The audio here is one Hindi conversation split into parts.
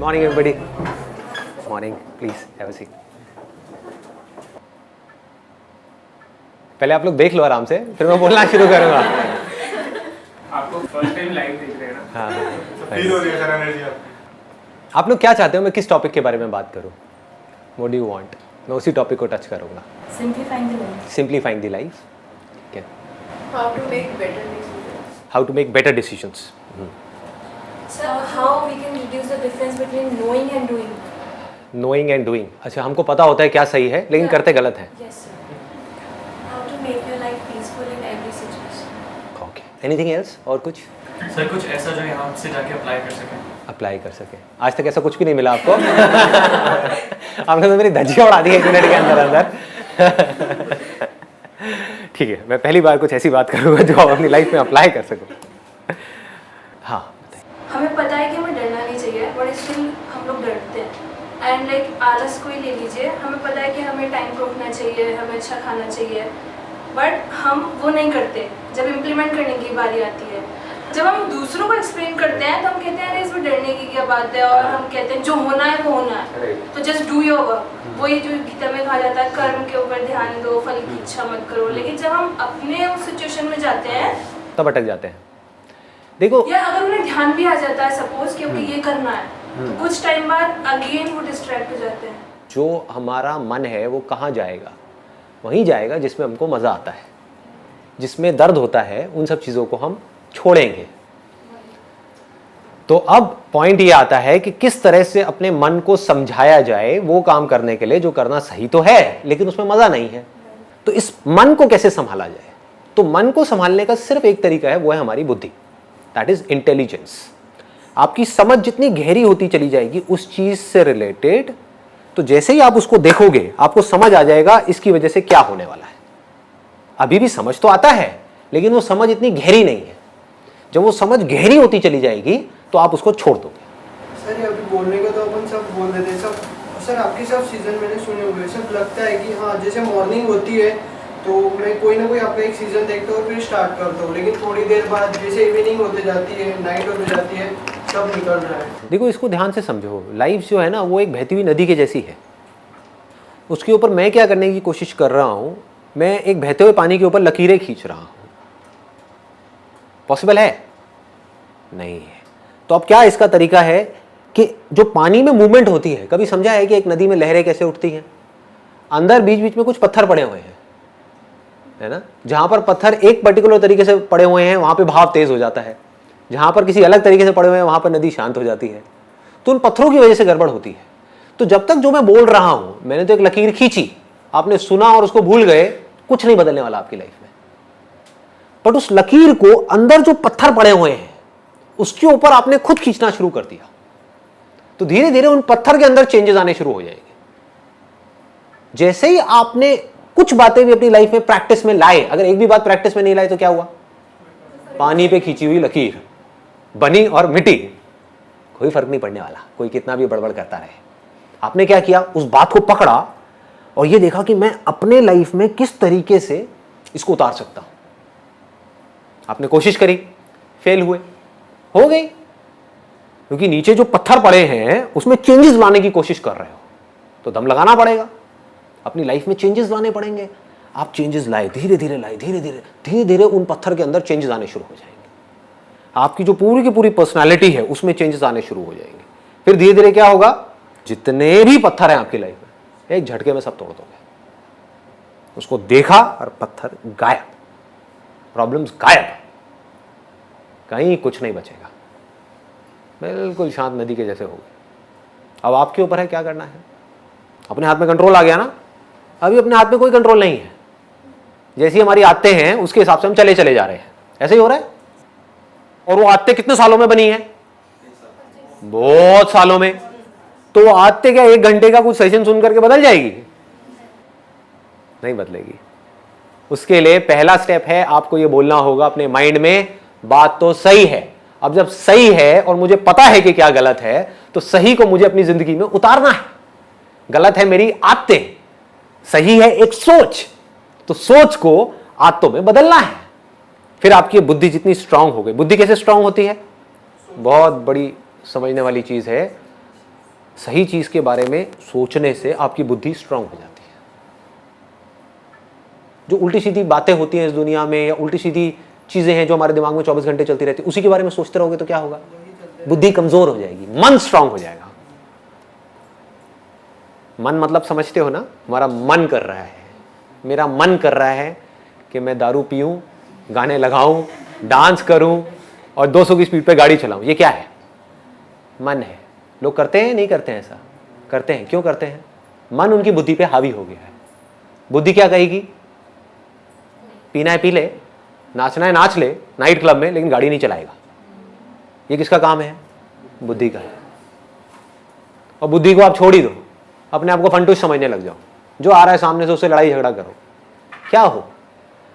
Morning, everybody. Morning. Please have a seat. पहले आप लोग देख लो आराम से, फिर मैं बोलना शुरू करूँगा। आपको फर्स्ट टाइम लाइव देख रहे हैं ना? हाँ। फील हो रही है सर एनर्जी आपकी। आप लोग क्या चाहते हो मैं किस टॉपिक के बारे में बात करूँ? What do you want? मैं उसी टॉपिक को टच करूँगा। Simplifying the life. Simplifying the life. Okay. How to make better decisions. How to make better decisions. So how we can reduce the difference between knowing and doing. Knowing and doing. अच्छा हमको पता होता है क्या सही है लेकिन करते गलत है. Yes sir. How to make your life peaceful in every situation. Okay. Anything else? और कुछ? सर कुछ ऐसा जो यहाँ से जाके अप्लाई कर सकें। अप्लाई कर सके। आज तक ऐसा कुछ भी नहीं मिला आपको। आपने तो मेरी धज्जियाँ उड़ा दी 1 मिनट के अंदर अंदर। ठीक है, मैं पहली बार कुछ ऐसी बात करूँगा जो आप अपनी लाइफ में अप्लाई कर सको। हाँ बताइए। हमें पता है कि हमें डरना नहीं चाहिए, बट स्टिल हम लोग डरते हैं। एंड लाइक आलस को ही ले लीजिए, हमें पता है कि हमें टाइम को उठना चाहिए, हमें अच्छा खाना चाहिए, बट हम वो नहीं करते। जब इम्प्लीमेंट करने की बारी आती है, जब हम दूसरों को एक्सप्लेन करते हैं तो हम कहते हैं अरे इसमें डरने की क्या बात है, और हम कहते हैं जो होना है वो होना है, तो जस्ट डू योर वर्क। वही जो गीता में कहा जाता है कर्म के ऊपर ध्यान दो, फल की इच्छा मत करो। लेकिन जब हम अपने उस सिचुएशन में जाते हैं तब अटक जाते हैं। देखो या अगर उन्हें ध्यान भी आ जाता है सपोज कि अभी ये करना है, तो कुछ टाइम बाद अगेन वो डिस्ट्रैक्ट हो जाते हैं। जो हमारा मन है वो कहाँ जाएगा? वहीं जाएगा जिसमें हमको मज़ा आता है, जिसमें दर्द होता है। उन सब चीज़ों को हम छोड़ेंगे। तो अब पॉइंट ये आता है कि किस तरह से अपने मन को समझाया जाए वो काम करने के लिए जो करना सही तो है लेकिन उसमें मजा नहीं है। तो इस मन को कैसे संभाला जाए? तो मन को संभालने का सिर्फ एक तरीका है, वो है हमारी बुद्धि, दैट इज इंटेलिजेंस। आपकी समझ जितनी गहरी होती चली जाएगी उस चीज से रिलेटेड, तो जैसे ही आप उसको देखोगे आपको समझ आ जाएगा इसकी वजह से क्या होने वाला है। अभी भी समझ तो आता है लेकिन वो समझ इतनी गहरी नहीं है। जब वो समझ गहरी होती चली जाएगी तो आप उसको छोड़ दोगे। सर अभी बोलने को तो अपन सब बोल देते हैं सब। सर आपके सब सीजन मैंने सुने हुए, सब लगता है कि हाँ जैसे मॉर्निंग होती है तो मैं कोई ना कोई आपका एक सीजन देखता हूँ फिर स्टार्ट करता हूँ, लेकिन थोड़ी देर बाद जैसे इवनिंग होते जाती है, नाइट होते जाती है, सब निकल रहा है। देखो इसको ध्यान से समझो, लाइफ जो है ना वो एक बहती हुई नदी के जैसी है। उसके ऊपर मैं क्या करने की कोशिश कर रहा हूँ, मैं एक बहते हुए पानी के ऊपर लकीरें खींच रहा हूँ। पॉसिबल है? नहीं है। तो अब क्या इसका तरीका है कि जो पानी में मूवमेंट होती है, कभी समझा है कि एक नदी में लहरें कैसे उठती हैं? अंदर बीच बीच में कुछ पत्थर पड़े हुए हैं, है ना? जहां पर पत्थर एक पर्टिकुलर तरीके से पड़े हुए हैं वहां पे भाव तेज हो जाता है, जहां पर किसी अलग तरीके से पड़े हुए हैं वहां पर नदी शांत हो जाती है। तो उन पत्थरों की वजह से गड़बड़ होती है। तो जब तक जो मैं बोल रहा हूं, मैंने तो एक लकीर खींची, आपने सुना और उसको भूल गए, कुछ नहीं बदलने वाला आपकी लाइफ में। बट उस लकीर को अंदर जो पत्थर पड़े हुए हैं उसके ऊपर आपने खुद खींचना शुरू कर दिया, तो धीरे धीरे उन पत्थर के अंदर चेंजेस आने शुरू हो जाएंगे। जैसे ही आपने कुछ बातें भी अपनी लाइफ में प्रैक्टिस में लाए, अगर एक भी बात प्रैक्टिस में नहीं लाए तो क्या हुआ? पानी पे खींची हुई लकीर बनी और मिटी, कोई फर्क नहीं पड़ने वाला, कोई कितना भी बड़बड़ करता रहे। आपने क्या किया? उस बात को पकड़ा और ये देखा कि मैं अपने लाइफ में किस तरीके से इसको उतार सकता हूं। आपने कोशिश करी, फेल हुए, हो गई, क्योंकि नीचे जो पत्थर पड़े हैं उसमें चेंजेस लाने की कोशिश कर रहे हो, तो दम लगाना पड़ेगा, अपनी लाइफ में चेंजेस लाने पड़ेंगे। आप चेंजेस लाए, धीरे धीरे लाए, धीरे धीरे उन पत्थर के अंदर चेंजेस आने शुरू हो जाएंगे। आपकी जो पूरी की पूरी पर्सनालिटी है उसमें चेंजेस आने शुरू हो जाएंगे। फिर धीरे धीरे क्या होगा? जितने भी पत्थर हैं आपकी लाइफ में एक झटके में सब तोड़ दोगे। उसको देखा और पत्थर गायब, प्रॉब्लम्स गायब, कहीं कुछ नहीं बचेगा, बिल्कुल शांत नदी के जैसे हो गए। अब आपके ऊपर है क्या करना है। अपने हाथ में कंट्रोल आ गया ना? अभी अपने हाथ में कोई कंट्रोल नहीं है। जैसी हमारी आदतें हैं उसके हिसाब से हम चले जा रहे हैं, ऐसे ही हो रहा है। और वो आदतें कितने सालों में बनी है? बहुत सालों में। तो वो आदतें क्या 1 घंटे का कुछ सेशन सुन करके बदल जाएगी? नहीं बदलेगी। उसके लिए पहला स्टेप है, आपको ये बोलना होगा अपने माइंड में, बात तो सही है। अब जब सही है और मुझे पता है कि क्या गलत है, तो सही को मुझे अपनी जिंदगी में उतारना है। गलत है मेरी आदतें, सही है एक सोच, तो सोच को आदतों में बदलना है। फिर आपकी बुद्धि जितनी स्ट्रांग हो गई। बुद्धि कैसे स्ट्रांग होती है? बहुत बड़ी समझने वाली चीज है। सही चीज के बारे में सोचने से आपकी बुद्धि स्ट्रांग हो जाती है। जो उल्टी सीधी बातें होती हैं इस दुनिया में या उल्टी सीधी चीजें हैं जो हमारे दिमाग में 24 घंटे चलती रहती है, उसी के बारे में सोचते रहोगे तो क्या होगा? बुद्धि कमजोर हो जाएगी, मन स्ट्रांग हो जाएगा। मन मतलब समझते हो ना, हमारा मन कर रहा है, मेरा मन कर रहा है कि मैं दारू पीऊं, गाने लगाऊं, डांस करूं और 200 की स्पीड पे गाड़ी चलाऊं। ये क्या है? मन है। लोग करते हैं नहीं करते हैं? ऐसा करते हैं। क्यों करते हैं? मन उनकी बुद्धि पे हावी हो गया है। बुद्धि क्या कहेगी? पीना है पी ले, नाचना है नाच ले नाइट क्लब में, लेकिन गाड़ी नहीं चलाएगा। ये किसका काम है? बुद्धि का है। और बुद्धि को आप छोड़ ही दो, अपने आप को फंटूस समझने लग जाओ। जो आ रहा है सामने से उससे लड़ाई झगड़ा करो। क्या हो?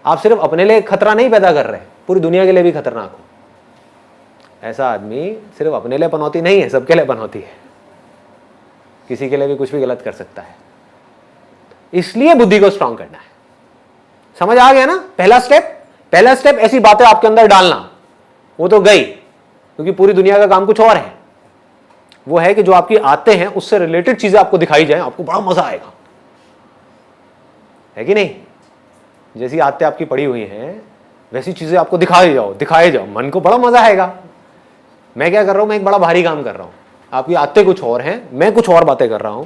आप सिर्फ अपने लिए खतरा नहीं पैदा कर रहे, पूरी दुनिया के लिए भी खतरनाक हो। ऐसा आदमी सिर्फ अपने लिए पनौती नहीं है, सबके लिए पनौती है। किसी के लिए भी कुछ भी गलत कर सकता है। इसलिए बुद्धि को स्ट्रांग करना है। समझ आ गया ना? पहला स्टेप ऐसी बातें आपके अंदर डालना। वो तो गई, क्योंकि पूरी दुनिया का काम कुछ और है। वो है कि जो आपकी आते हैं उससे रिलेटेड चीजें आपको दिखाई जाए, आपको बड़ा मजा आएगा, है कि नहीं? जैसी आते आपकी पड़ी हुई हैं वैसी चीजें आपको दिखाए जाओ, मन को बड़ा मजा आएगा। मैं क्या कर रहा हूं? मैं एक बड़ा भारी काम कर रहा हूं, आपकी आते कुछ और हैं, मैं कुछ और बातें कर रहा हूं।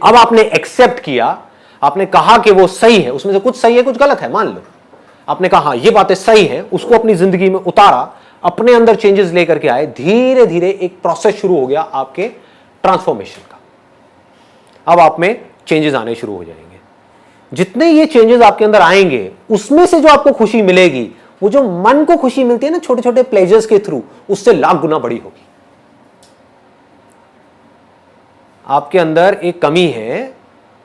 अब आपने एक्सेप्ट किया, आपने कहा कि वो सही है, उसमें से कुछ सही है कुछ गलत है, मान लो। आपने कहा ये बातें सही है, उसको अपनी जिंदगी में उतारा, अपने अंदर चेंजेस लेकर के आए, धीरे धीरे एक प्रोसेस शुरू हो गया आपके ट्रांसफॉर्मेशन का। अब आप में चेंजेस आने शुरू हो जाएंगे। जितने ये चेंजेस आपके अंदर आएंगे, उसमें से जो आपको खुशी मिलेगी, वो जो मन को खुशी मिलती है ना छोटे छोटे प्लेजर्स के थ्रू, उससे लाख गुना बड़ी होगी। आपके अंदर एक कमी है,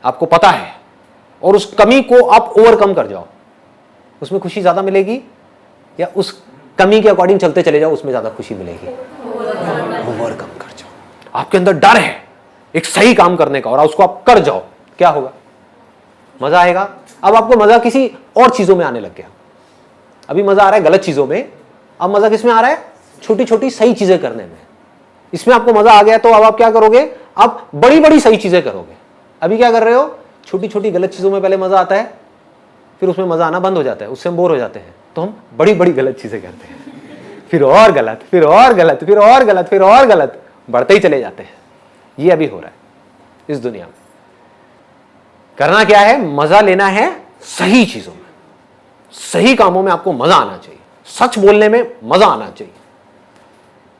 आपको पता है, और उस कमी को आप ओवरकम कर जाओ, उसमें खुशी ज्यादा मिलेगी, या उस कमी के अकॉर्डिंग चलते चले जाओ, उसमें ज्यादा खुशी मिलेगी? ओवरकम कर जाओ। आपके अंदर डर है एक सही काम करने का, और उसको आप कर जाओ, क्या होगा? मजा आएगा। अब आपको मजा किसी और चीजों में आने लग गया। अभी मजा आ रहा है गलत चीजों में, अब मजा किस में आ रहा है? छोटी छोटी सही चीजें करने में। इसमें आपको मजा आ गया तो अब आप क्या करोगे? अब बड़ी बड़ी सही चीजें करोगे। अभी क्या कर रहे हो? छोटी छोटी गलत चीजों में पहले मजा आता है, फिर उसमें मजा आना बंद हो जाता है, उससे हम बोर हो जाते हैं, तो हम बड़ी बड़ी गलत चीजें करते हैं, फिर और गलत, फिर और गलत, फिर और गलत, फिर और गलत, बढ़ते ही चले जाते हैं। ये अभी हो रहा है इस दुनिया में। करना क्या है? मजा लेना है सही चीजों में, सही कामों में आपको मजा आना चाहिए। सच बोलने में मजा आना चाहिए।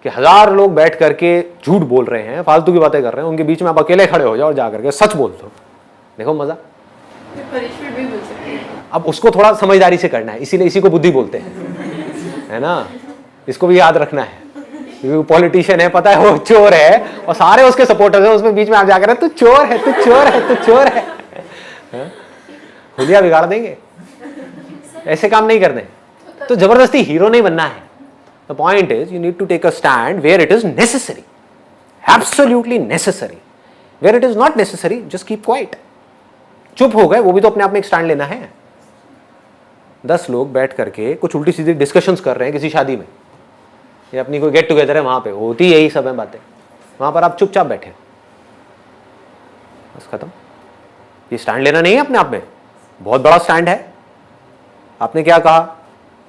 कि 1000 लोग बैठ करके झूठ बोल रहे हैं, फालतू की बातें कर रहे हैं, उनके बीच में आप अकेले खड़े हो जाओ और जाकर के सच बोल दो, देखो मजा। पनिशमेंट भी मिल सकती है। अब उसको थोड़ा समझदारी से करना है, इसीलिए इसी को बुद्धि बोलते हैं, है ना? इसको भी याद रखना है। क्योंकि पॉलिटिशियन है, पता है वो चोर है, और सारे उसके सपोर्टर्स हैं, उसमें बीच में आप जाकर तू चोर है, तू चोर है, तू चोर है, हुलिया बिगाड़ देंगे। ऐसे काम नहीं करने। तो जबरदस्ती हीरो नहीं बनना है। The point is you need to take a stand where it is necessary, absolutely necessary. Where it is not necessary, just keep quiet. चुप हो गए, वो भी तो अपने आप में एक स्टैंड लेना है। 10 लोग बैठ करके कुछ उल्टी सीधी डिस्कशंस कर रहे हैं किसी शादी में, या अपनी कोई गेट टुगेदर है, वहां पे होती यही सब है बातें, वहां पर आप चुपचाप बैठे, बस खत्म। ये स्टैंड लेना नहीं है अपने आप में, बहुत बड़ा स्टैंड है। आपने क्या कहा?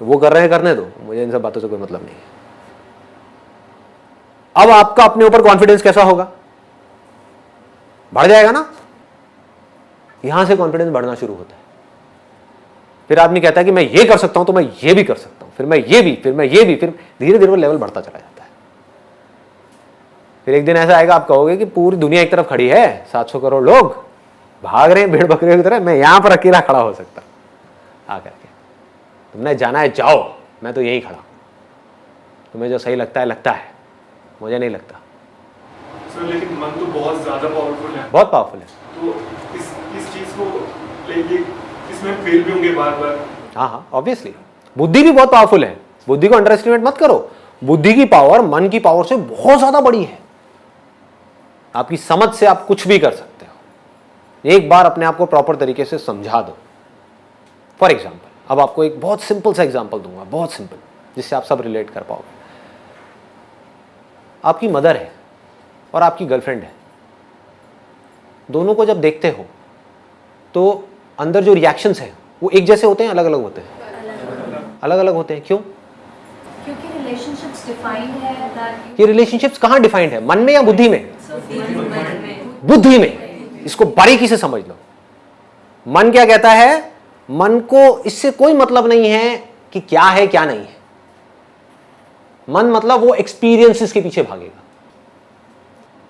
वो कर रहे हैं, करने दो, मुझे इन सब बातों से कोई मतलब नहीं है। अब आपका अपने ऊपर कॉन्फिडेंस कैसा होगा? बढ़ जाएगा ना? यहां से कॉन्फिडेंस बढ़ना शुरू होता है। फिर आदमी कहता है कि मैं ये कर सकता हूं तो मैं ये भी कर सकता हूं, फिर मैं ये भी, फिर मैं ये भी, फिर धीरे धीरे वो लेवल बढ़ता चला जाता है। फिर एक दिन ऐसा आएगा, आप कहोगे कि पूरी दुनिया एक तरफ खड़ी है, 700 करोड़ लोग भाग रहे हैं भेड़ बकरियों की तरह, मैं यहां पर अकेला खड़ा हो सकता आकर के। तुमने जाना है जाओ, मैं तो यही खड़ा। तुम्हें जो सही लगता है लगता है, मुझे नहीं लगता। लेकिन मन तो बहुत ज्यादा पावरफुल है, बहुत पावरफुल है। तो इस चीज को लेके इसमें फेल भी होंगे बार बार। हाँ, ऑब्वियसली। बुद्धि भी बहुत पावरफुल है, बुद्धि को अंडर एस्टिमेट मत करो। बुद्धि की पावर मन की पावर से बहुत ज्यादा बड़ी है। आपकी समझ से आप कुछ भी कर सकते हो। एक बार अपने आप को प्रॉपर तरीके से समझा दो। फॉर एग्जाम्पल, अब आपको एक बहुत सिंपल सा एग्जाम्पल दूंगा, बहुत सिंपल, जिससे आप सब रिलेट कर पाओगे। आपकी मदर है और आपकी गर्लफ्रेंड है, दोनों को जब देखते हो तो अंदर जो रिएक्शंस हैं वो एक जैसे होते हैं, अलग अलग होते हैं? अलग अलग होते हैं। क्यों? क्योंकि रिलेशनशिप्स डिफाइंड है दैट ये रिलेशनशिप्स कहाँ डिफाइंड है, मन में या बुद्धि में? बुद्धि में। इसको बारीकी से समझ लो। मन क्या कहता है? मन को इससे कोई मतलब नहीं है कि क्या है क्या नहीं है। मन मतलब वो एक्सपीरियंसेस के पीछे भागेगा।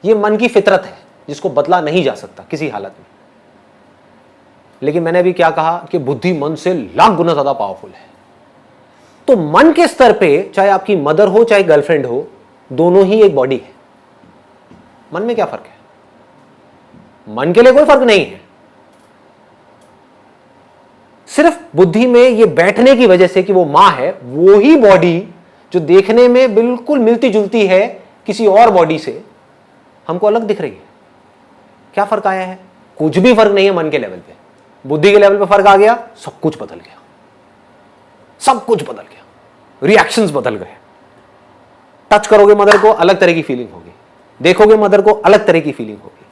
ये मन की फितरत है जिसको बदला नहीं जा सकता किसी हालत में। लेकिन मैंने अभी क्या कहा कि बुद्धि मन से लाख गुना ज्यादा पावरफुल है। तो मन के स्तर पे चाहे आपकी मदर हो चाहे गर्लफ्रेंड हो, दोनों ही एक बॉडी है। मन में क्या फर्क है? मन के लिए कोई फर्क नहीं है। सिर्फ बुद्धि में ये बैठने की वजह से कि वो मां है, वो ही बॉडी जो देखने में बिल्कुल मिलती जुलती है किसी और बॉडी से, हमको अलग दिख रही है। क्या फर्क आया है? कुछ भी फर्क नहीं है। मन के लेवल पे, बुद्धि के लेवल पे फर्क आ गया, सब कुछ बदल गया। सब कुछ बदल गया, रिएक्शंस बदल गए। टच करोगे मदर को, अलग तरह की फीलिंग होगी। देखोगे मदर को, अलग तरह की फीलिंग होगी।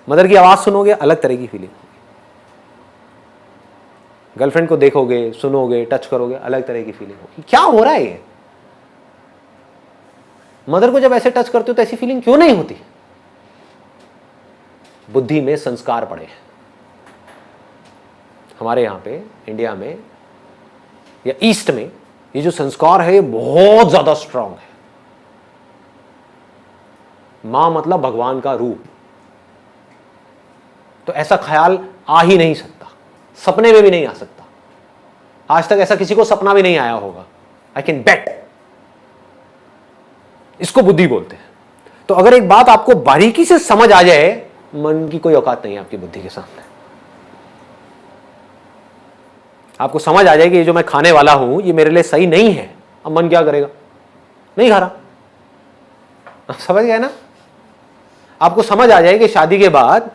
मदर की आवाज सुनोगे, अलग तरह की फीलिंग होगी। गर्लफ्रेंड को देखोगे, सुनोगे, टच करोगे, अलग तरह की फीलिंग होगी। क्या हो रहा है ये? मदर को जब ऐसे टच करते हो तो ऐसी फीलिंग क्यों नहीं होती? बुद्धि में संस्कार पड़े हैं। हमारे यहां पे इंडिया में या ईस्ट में ये जो संस्कार है ये बहुत ज्यादा स्ट्रांग है। मां मतलब भगवान का रूप, तो ऐसा ख्याल आ ही नहीं सकता, सपने में भी नहीं आ सकता। आज तक ऐसा किसी को सपना भी नहीं आया होगा, आई कैन बेट। इसको बुद्धि बोलते हैं। तो अगर एक बात आपको बारीकी से समझ आ जाए, मन की कोई औकात नहीं है आपकी बुद्धि के सामने। आपको समझ आ जाए कि ये जो मैं खाने वाला हूं ये मेरे लिए सही नहीं है, अब मन क्या करेगा? नहीं खा रहा। आप समझ गए ना? आपको समझ आ जाए कि शादी के बाद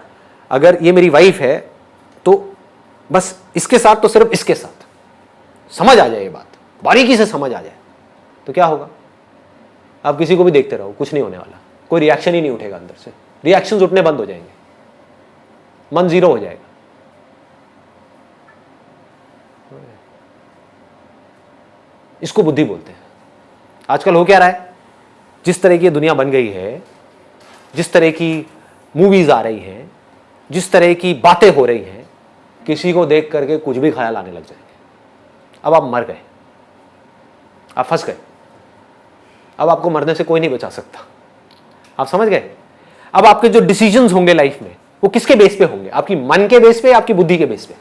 अगर ये मेरी वाइफ है तो बस इसके साथ, तो सिर्फ इसके साथ। समझ आ जाए ये बात, बारीकी से समझ आ जाए, तो क्या होगा? आप किसी को भी देखते रहो, कुछ नहीं होने वाला, कोई रिएक्शन ही नहीं उठेगा अंदर से। रिएक्शंस उठने बंद हो जाएंगे, मन जीरो हो जाएगा। इसको बुद्धि बोलते हैं। आजकल हो क्या रहा है? जिस तरह की दुनिया बन गई है, जिस तरह की मूवीज आ रही हैं, जिस तरह की बातें हो रही हैं, किसी को देख करके कुछ भी ख्याल आने लग जाएंगे। अब आप मर गए, आप फंस गए। अब आपको मरने से कोई नहीं बचा सकता। आप समझ गए? अब आपके जो डिसीजंस होंगे लाइफ में वो किसके बेस पे होंगे? आपकी मन के बेस पे या आपकी बुद्धि के बेस पे?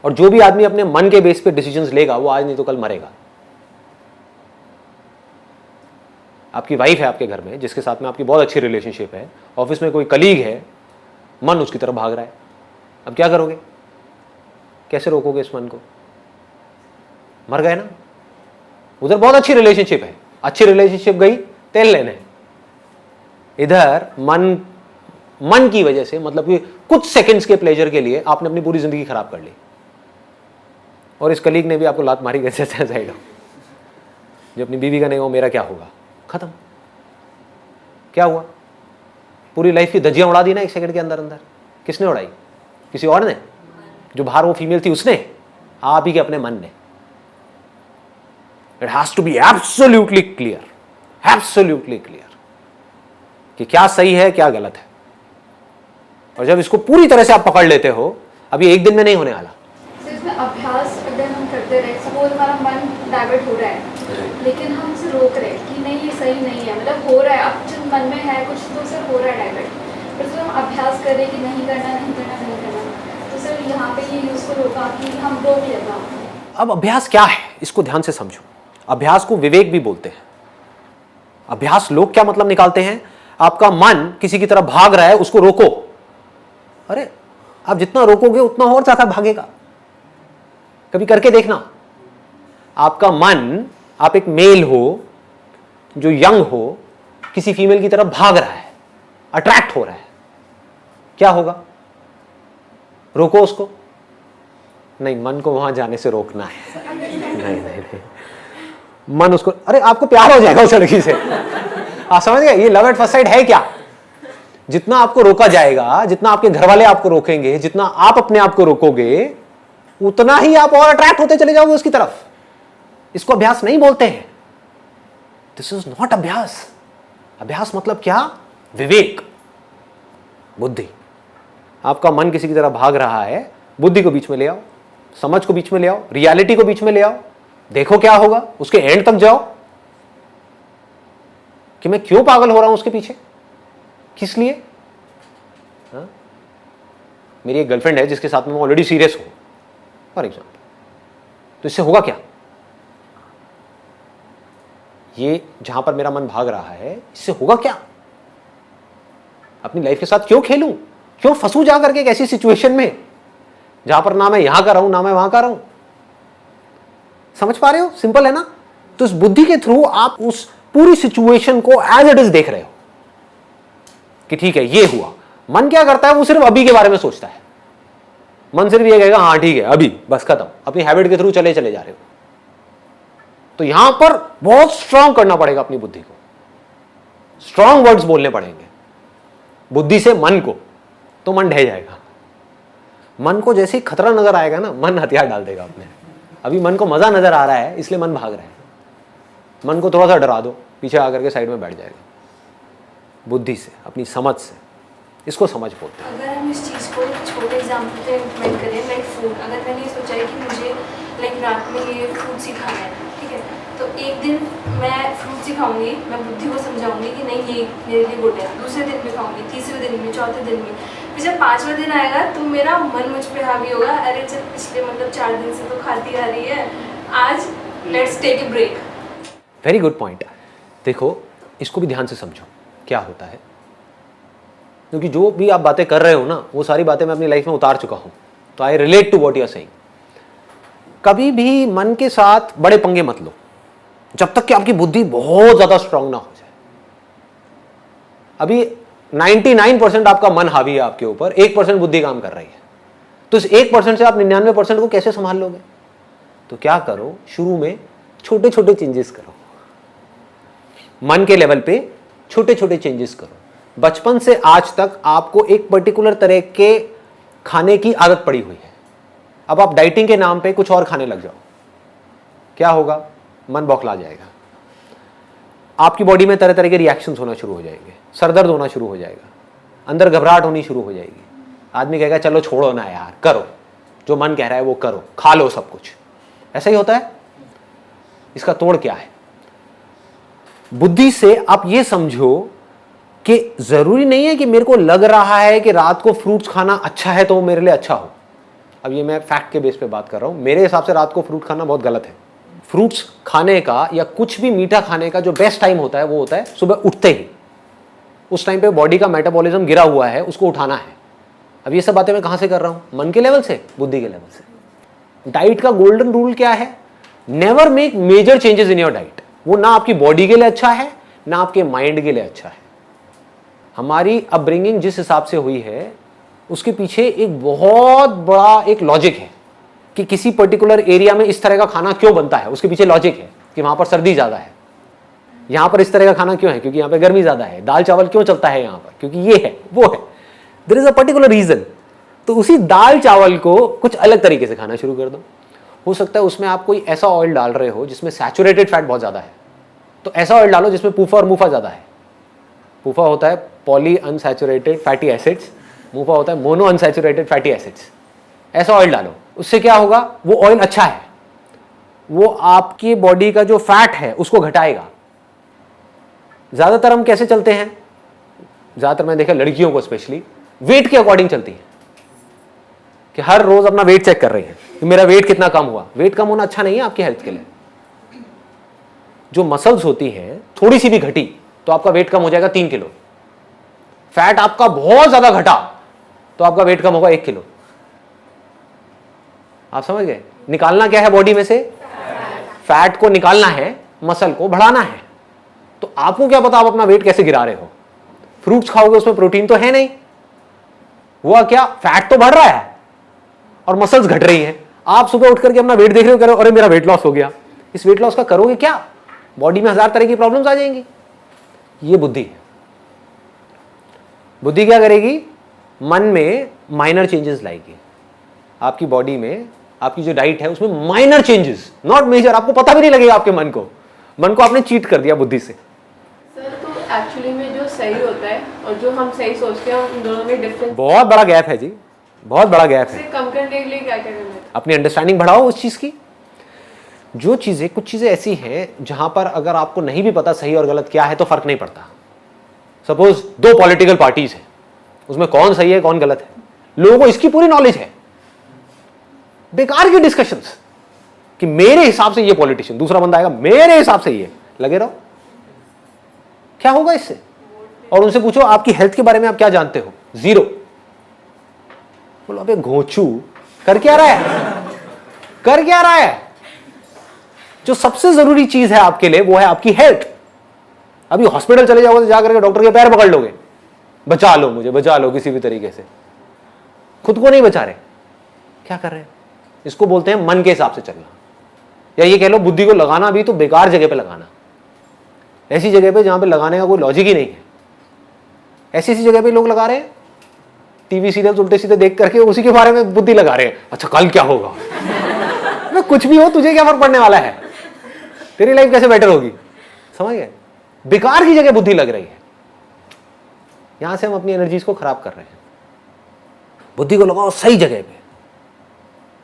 और जो भी आदमी अपने मन के बेस पे डिसीजंस लेगा वो आज नहीं तो कल मरेगा। आपकी वाइफ है आपके घर में जिसके साथ में आपकी बहुत अच्छी रिलेशनशिप है, ऑफिस में कोई कलीग है, मन उसकी तरफ भाग रहा है। अब क्या करोगे? कैसे रोकोगे इस मन को? मर गए ना। उधर बहुत अच्छी रिलेशनशिप है, अच्छी रिलेशनशिप गई तेल लेने। इधर मन की वजह से, मतलब कि कुछ सेकंड्स के प्लेजर के लिए आपने अपनी पूरी जिंदगी खराब कर ली। और इस कलीग ने भी आपको लात मारी कैसे साइड हो। जो अपनी बीवी का नहीं हो, मेरा क्या होगा? खत्म। क्या हुआ? पूरी लाइफ की धज्जियां उड़ा दी ना एक सेकंड के अंदर अंदर। किसने उड़ाई? किसी और ने? जो बाहर वो फीमेल थी उसने? आप ही के अपने मन ने। It has to be absolutely clear, absolutely clear कि क्या सही है क्या गलत है। और जब इसको पूरी तरह से आप पकड़ लेते हो, अब ये एक दिन में नहीं होने वाला। इसमें अभ्यास अगर हम करते रहे, सपोज हमारा मन डाइवर्ट हो रहा है लेकिन हम उसे रोक रहे कि नहीं ये सही नहीं है, मतलब हो रहा है, अब जो मन में है कुछ तो उसे हो रहा है डाइवर्ट, पर जब हम अभ्यास कर रहे कि नहीं करना नहीं करना नहीं करना, तो सर यहाँ पे ये यूजफुल होगा कि हम रोक लेगा। अब अभ्यास क्या है इसको ध्यान से समझो। अभ्यास को विवेक भी बोलते हैं। अभ्यास लोग क्या मतलब निकालते हैं? आपका मन किसी की तरफ भाग रहा है, उसको रोको। अरे आप जितना रोकोगे उतना और ज्यादा भागेगा। कभी करके देखना। आपका मन, आप एक मेल हो जो यंग हो, किसी फीमेल की तरफ भाग रहा है, अट्रैक्ट हो रहा है, क्या होगा? रोको उसको? नहीं, मन को वहां जाने से रोकना है। नहीं, मन उसको, अरे आपको प्यार हो जाएगा उस लड़की से, आप समझ गए? ये लव एट फर्स्ट साइट है क्या? जितना आपको रोका जाएगा, जितना आपके घर वाले आपको रोकेंगे, जितना आप अपने आप को रोकोगे, उतना ही आप और अट्रैक्ट होते चले जाओगे उसकी तरफ। इसको अभ्यास नहीं बोलते हैं। दिस इज नॉट अभ्यास। अभ्यास मतलब क्या? विवेक, बुद्धि। आपका मन किसी की तरह भाग रहा है, बुद्धि को बीच में ले आओ, समझ को बीच में ले आओ, रियलिटी को बीच में ले आओ, देखो क्या होगा, उसके एंड तक जाओ कि मैं क्यों पागल हो रहा हूं उसके पीछे, किस लिए। हा? मेरी एक गर्लफ्रेंड है जिसके साथ में मैं ऑलरेडी सीरियस हूं फॉर एग्जाम्पल, तो इससे होगा क्या? ये जहां पर मेरा मन भाग रहा है, इससे होगा क्या? अपनी लाइफ के साथ क्यों खेलूं, क्यों फंसू जा करके एक ऐसी सिचुएशन में जहां पर ना मैं यहां का रहूं ना मैं वहां का रहूं। समझ पा रहे हो? सिंपल है ना? तो इस बुद्धि के थ्रू आप उस पूरी सिचुएशन को एज इट इज देख रहे हो कि ठीक है ये हुआ। मन क्या करता है? वो सिर्फ अभी के बारे में सोचता है। मन सिर्फ ये कहेगा हाँ ठीक है अभी, बस खत्म। अपनी हैबिट के थ्रू चले चले जा रहे हो। तो यहां पर बहुत स्ट्रांग करना पड़ेगा अपनी बुद्धि को, स्ट्रांग वर्ड्स बोलने पड़ेंगे बुद्धि से मन को, तो मन ढह जाएगा। मन को जैसे ही खतरा नजर आएगा ना, मन हथियार डाल देगा अपने। अभी मन को मजा नजर आ रहा है इसलिए मन भाग रहा है। मन को थोड़ा सा डरा दो, पीछे आकर के साइड में बैठ जाएगा। बुद्धि से, अपनी समझ से, इसको समझ बोलते हैं। अगर हम इस चीज़ को एक छोटे एग्जाम्पल पे इम्प्लीमेंट करें, लाइक फूड। अगर मैंने ये सोचा है कि मुझे लाइक रात में ये फ्रूट्स ही खाना है, ठीक है, तो एक दिन मैं फ्रूट्स ही खाऊंगी, मैं बुद्धि को समझाऊंगी कि नहीं ये मेरे लिए गुड है। दूसरे दिन भी खाऊंगी, तीसरे दिन भी, चौथे दिन भी। फिर जब 5वां दिन आएगा तो मेरा मन मुझ पे हावी होगा, अरे चल पिछले मतलब 4 दिन से तो खाती आ रही है, आज let's take a break. Very good point. देखो इसको भी ध्यान से समझो क्या होता है, क्योंकि जो भी आप बातें कर रहे हो ना, वो सारी बातें मैं अपनी लाइफ में उतार चुका हूं, तो I relate to what you are saying. कभी भी मन के साथ बड़े पंगे मत लो जब तक कि आपकी बुद्धि बहुत ज्यादा स्ट्रांग ना हो जाए। अभी 99% आपका मन हावी है आपके ऊपर, 1% बुद्धि काम कर रही है। तो इस 1% से आप 99% को कैसे संभाल लोगे? तो क्या करो, शुरू में छोटे छोटे चेंजेस करो, मन के लेवल पे छोटे छोटे चेंजेस करो। बचपन से आज तक आपको एक पर्टिकुलर तरह के खाने की आदत पड़ी हुई है, अब आप डाइटिंग के नाम पे कुछ और खाने लग जाओ, क्या होगा? मन बौखला जाएगा, आपकी बॉडी में तरह तरह के रिएक्शंस होना शुरू हो जाएंगे, सरदर्द होना शुरू हो जाएगा, अंदर घबराहट होनी शुरू हो जाएगी। आदमी कहेगा चलो छोड़ो ना यार, करो जो मन कह रहा है वो करो, खा लो सब कुछ। ऐसा ही होता है। इसका तोड़ क्या है? बुद्धि से आप ये समझो कि जरूरी नहीं है कि मेरे को लग रहा है कि रात को फ्रूट्स खाना अच्छा है तो वो मेरे लिए अच्छा हो। अब ये मैं फैक्ट के बेस पे बात कर रहा हूं। मेरे हिसाब से रात को फ्रूट खाना बहुत गलत है। फ्रूट्स खाने का या कुछ भी मीठा खाने का जो बेस्ट टाइम होता है वो होता है सुबह उठते ही। उस टाइम पे बॉडी का मेटाबॉलिज्म गिरा हुआ है, उसको उठाना है। अब ये सब बातें मैं कहां से कर रहा हूं? मन के लेवल से, बुद्धि के लेवल से। डाइट का गोल्डन रूल क्या है? Never make major changes in your diet. वो ना आपकी बॉडी के लिए अच्छा है ना आपके माइंड के लिए अच्छा है। हमारी अपब्रिंगिंग जिस हिसाब से हुई है उसके पीछे एक बहुत बड़ा एक लॉजिक है कि किसी पर्टिकुलर एरिया में इस तरह का खाना क्यों बनता है। उसके पीछे लॉजिक है कि वहां पर सर्दी ज्यादा है, यहां पर इस तरह का खाना क्यों है क्योंकि यहां पर गर्मी ज्यादा है। दाल चावल क्यों चलता है यहां पर क्योंकि ये है वो है। There is a particular reason. तो उसी दाल चावल को कुछ अलग तरीके से खाना शुरू कर दो। हो सकता है उसमें आप कोई ऐसा ऑयल डाल रहे हो जिसमें सैचुरेटेड फैट बहुत ज्यादा है, तो ऐसा ऑयल डालो जिसमें पूफा और मुफा ज्यादा है। पूफा होता है पॉली अनसैचुरेटेड फैटी एसिड्स, मुफा होता है मोनो अनसैचुरेटेड फैटी एसिड्स। ऐसा ऑयल डालो, उससे क्या होगा? वो ऑयल अच्छा है, वो आपकी बॉडी का जो फैट है उसको घटाएगा। ज्यादातर हम कैसे चलते हैं? ज्यादातर मैंने देखा लड़कियों को स्पेशली वेट के अकॉर्डिंग चलती है कि हर रोज अपना वेट चेक कर रही है कि मेरा वेट कितना कम हुआ। वेट कम होना अच्छा नहीं है आपकी हेल्थ के लिए। जो मसल्स होती हैं थोड़ी सी भी घटी तो आपका वेट कम हो जाएगा 3 किलो। फैट आपका बहुत ज्यादा घटा तो आपका वेट कम होगा 1 किलो। आप समझ गए? निकालना क्या है बॉडी में से? फैट को निकालना है, मसल को बढ़ाना है। तो आपको क्या पता आप अपना वेट कैसे गिरा रहे हो? फ्रूट्स खाओगे उसमें प्रोटीन तो है नहीं, हुआ क्या? फैट तो बढ़ रहा है और मसल्स घट रही है। आप सुबह उठ करके अपना वेट देख रहे हो, कह रहे हो अरे मेरा वेट लॉस हो गया। इस वेट लॉस का करोगे क्या? बॉडी में 1000 तरह की प्रॉब्लम्स आ जाएंगी। ये बुद्धि है। बुद्धि क्या करेगी? मन में माइनर चेंजेस लाएगी। आपकी बॉडी में आपकी जो डाइट है उसमें माइनर चेंजेस, नॉट मेजर। आपको पता भी नहीं लगेगा आपके मन को आपने चीट कर दिया बुद्धि से। सर तो एक्चुअली में जो सही होता है और जो हम सही सोचते हैं उन दोनों में डिफरेंस बहुत बड़ा गैप है जी, बहुत बड़ा गैप है। से कम करने के लिए क्या क्या करना है? अपनी अंडरस्टैंडिंग बढ़ाओ उस चीज की। जो चीजें, कुछ चीजें ऐसी हैं जहां पर अगर आपको नहीं भी पता सही और गलत क्या है तो फर्क नहीं पड़ता। सपोज 2 पॉलिटिकल पार्टीज हैं, उसमें कौन सही है कौन गलत है, लोगों को इसकी पूरी नॉलेज है। बेकार की डिस्कशंस कि मेरे हिसाब से ये पॉलिटिशियन, दूसरा बंदा आएगा मेरे हिसाब से ये, लगे रहो। क्या होगा इससे? और उनसे पूछो आपकी हेल्थ के बारे में आप क्या जानते हो? 0। बोलो अबे घोंचू, कर क्या रहा है, कर क्या रहा है? जो सबसे जरूरी चीज है आपके लिए वो है आपकी हेल्थ। अभी हॉस्पिटल चले जाओगे तो जाकर के डॉक्टर के पैर पकड़ लोगे, बचा लो मुझे, बचा लो किसी भी तरीके से। खुद को नहीं बचा रहे, क्या कर रहे हैं? इसको बोलते हैं मन के हिसाब से चलना, या ये कह लो बुद्धि को लगाना भी तो बेकार जगह पे लगाना, ऐसी जगह पे जहां पे लगाने का कोई लॉजिक ही नहीं है। ऐसी ऐसी जगह पे लोग लगा रहे हैं, टीवी सीरियल उल्टे सीधे देख करके उसी के बारे में बुद्धि लगा रहे हैं। अच्छा कल क्या होगा? कुछ भी हो, तुझे क्या फर्क पड़ने वाला है? तेरी लाइफ कैसे बेटर होगी? समझ गए? बेकार की जगह बुद्धि लग रही है। यहां से हम अपनी एनर्जीज को खराब कर रहे हैं। बुद्धि को लगाओ सही जगह पे,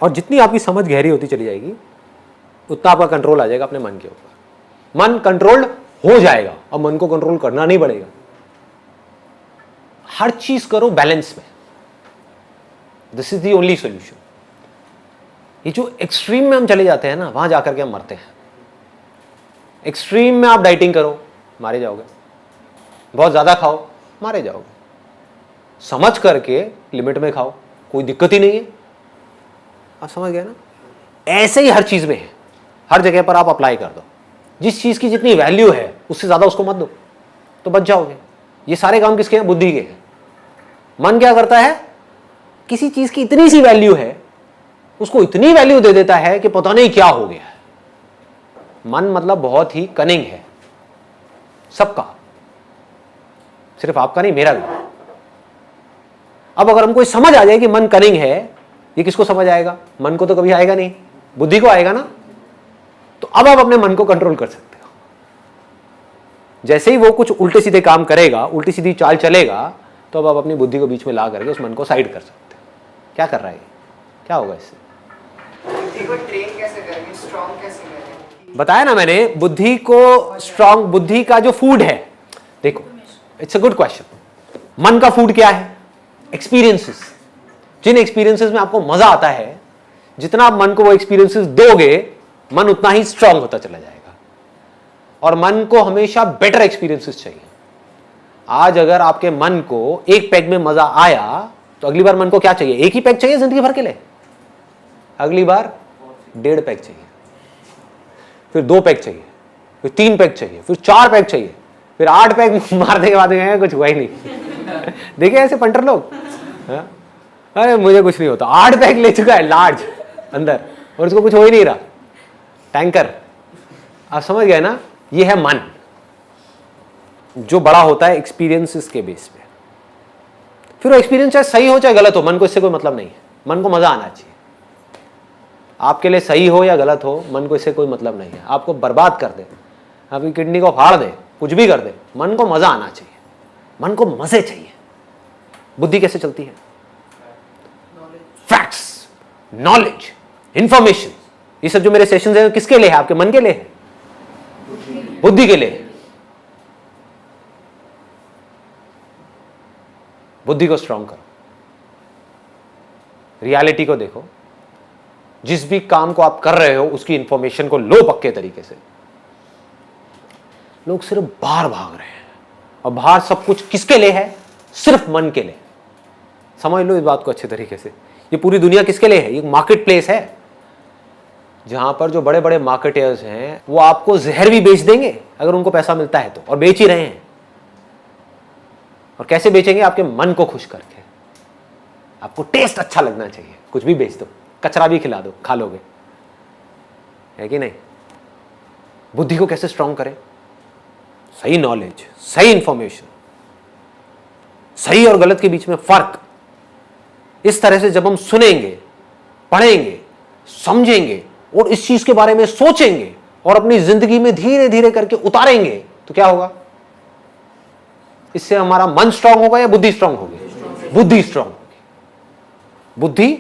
और जितनी आपकी समझ गहरी होती चली जाएगी उतना आपका कंट्रोल आ जाएगा अपने मन के ऊपर। मन कंट्रोल्ड हो जाएगा, अब मन को कंट्रोल करना नहीं पड़ेगा। हर चीज करो बैलेंस में, this is the only solution. ये जो एक्सट्रीम में हम चले जाते हैं ना, वहां जाकर के हम मरते हैं। एक्सट्रीम में आप डाइटिंग करो, मारे जाओगे। बहुत ज्यादा खाओ, मारे जाओगे। समझ करके लिमिट में खाओ, कोई दिक्कत ही नहीं है। आप समझ गए ना? ऐसे ही हर चीज में है, हर जगह पर आप अप्लाई कर दो। जिस चीज की जितनी वैल्यू है उससे ज्यादा उसको मत दो, तो बच जाओगे। ये सारे काम किसके हैं? बुद्धि के हैं। मन क्या करता है? किसी चीज की इतनी सी वैल्यू है, उसको इतनी वैल्यू दे देता है कि पता नहीं क्या हो गया है। मन मतलब बहुत ही कनिंग है, सबका, सिर्फ आपका नहीं, मेरा भी। अब अगर हमको समझ आ जाए कि मन कनिंग है, ये किसको समझ आएगा? मन को तो कभी आएगा नहीं, बुद्धि को आएगा ना। तो अब आप अपने मन को कंट्रोल कर सकते हो। जैसे ही वो कुछ उल्टे सीधे काम करेगा, उल्टी सीधी चाल चलेगा, तो अब आप अपनी बुद्धि को बीच में ला करके उस मन को साइड कर सकते हो। क्या कर रहा है? क्या होगा इससे? बुद्धि को ट्रेन कैसे करेंगे, स्ट्रॉन्ग कैसे करेंगे? बताया ना मैंने, बुद्धि को स्ट्रॉन्ग, बुद्धि का जो फूड है, देखो इट्स अ गुड क्वेश्चन। मन का फूड क्या है? एक्सपीरियंसेस। जिन एक्सपीरियंसेस में आपको मजा आता है, जितना आप मन को वो एक्सपीरियंसेस दोगे, मन उतना ही स्ट्रांग होता चला जाएगा। और मन को हमेशा बेटर एक्सपीरियंसेस चाहिए। आज अगर आपके मन को एक पैग में मजा आया, तो अगली बार मन को क्या चाहिए? एक ही पैग चाहिए जिंदगी भर के लिए? अगली बार 1.5 पैग चाहिए, फिर 2 पैग चाहिए, फिर 3 पैग चाहिए, फिर 4 पैग चाहिए, फिर 8 पैग मारने के बाद कुछ हुआ ही नहीं। देखिए ऐसे पंटर लोग, अरे मुझे कुछ नहीं होता, 8 पैग ले चुका है लार्ज अंदर, और उसको कुछ हो ही नहीं रहा, टैंकर। आप समझ गए ना? ये है मन, जो बड़ा होता है एक्सपीरियंसेस के बेस पे। फिर वो एक्सपीरियंस चाहे सही हो चाहे गलत हो, मन को इससे कोई मतलब नहीं है। मन को मजा आना चाहिए। आपके लिए सही हो या गलत हो, मन को इससे कोई मतलब नहीं है। आपको बर्बाद कर दे, आपकी किडनी को फाड़ दे, कुछ भी कर दे, मन को मजा आना चाहिए। मन को मजे चाहिए। बुद्धि कैसे चलती है? Facts, knowledge, information. ये सब जो मेरे सेशंस हैं किसके लिए है? आपके मन के लिए है, बुद्धि के लिए है। बुद्धि को स्ट्रांग करो, रियलिटी को देखो, जिस भी काम को आप कर रहे हो उसकी इंफॉर्मेशन को लो पक्के तरीके से। लोग सिर्फ बाहर भाग रहे हैं, और बाहर सब कुछ किसके लिए है? सिर्फ मन के लिए। समझ लो इस बात को अच्छे तरीके से। ये पूरी दुनिया किसके लिए है? ये मार्केट प्लेस है, जहां पर जो बड़े बड़े मार्केटर्स हैं वो आपको जहर भी बेच देंगे अगर उनको पैसा मिलता है तो, और बेच ही रहे हैं। और कैसे बेचेंगे? आपके मन को खुश करके। आपको टेस्ट अच्छा लगना चाहिए, कुछ भी बेच दो, कचरा भी खिला दो, खा लोगे, है कि नहीं? बुद्धि को कैसे स्ट्रांग करें? सही नॉलेज, सही इंफॉर्मेशन, सही और गलत के बीच में फर्क, इस तरह से जब हम सुनेंगे, पढ़ेंगे, समझेंगे और इस चीज के बारे में सोचेंगे और अपनी जिंदगी में धीरे धीरे करके उतारेंगे, तो क्या होगा? इससे हमारा मन स्ट्रांग होगा या बुद्धि स्ट्रांग होगी? बुद्धि स्ट्रांग होगी। बुद्धि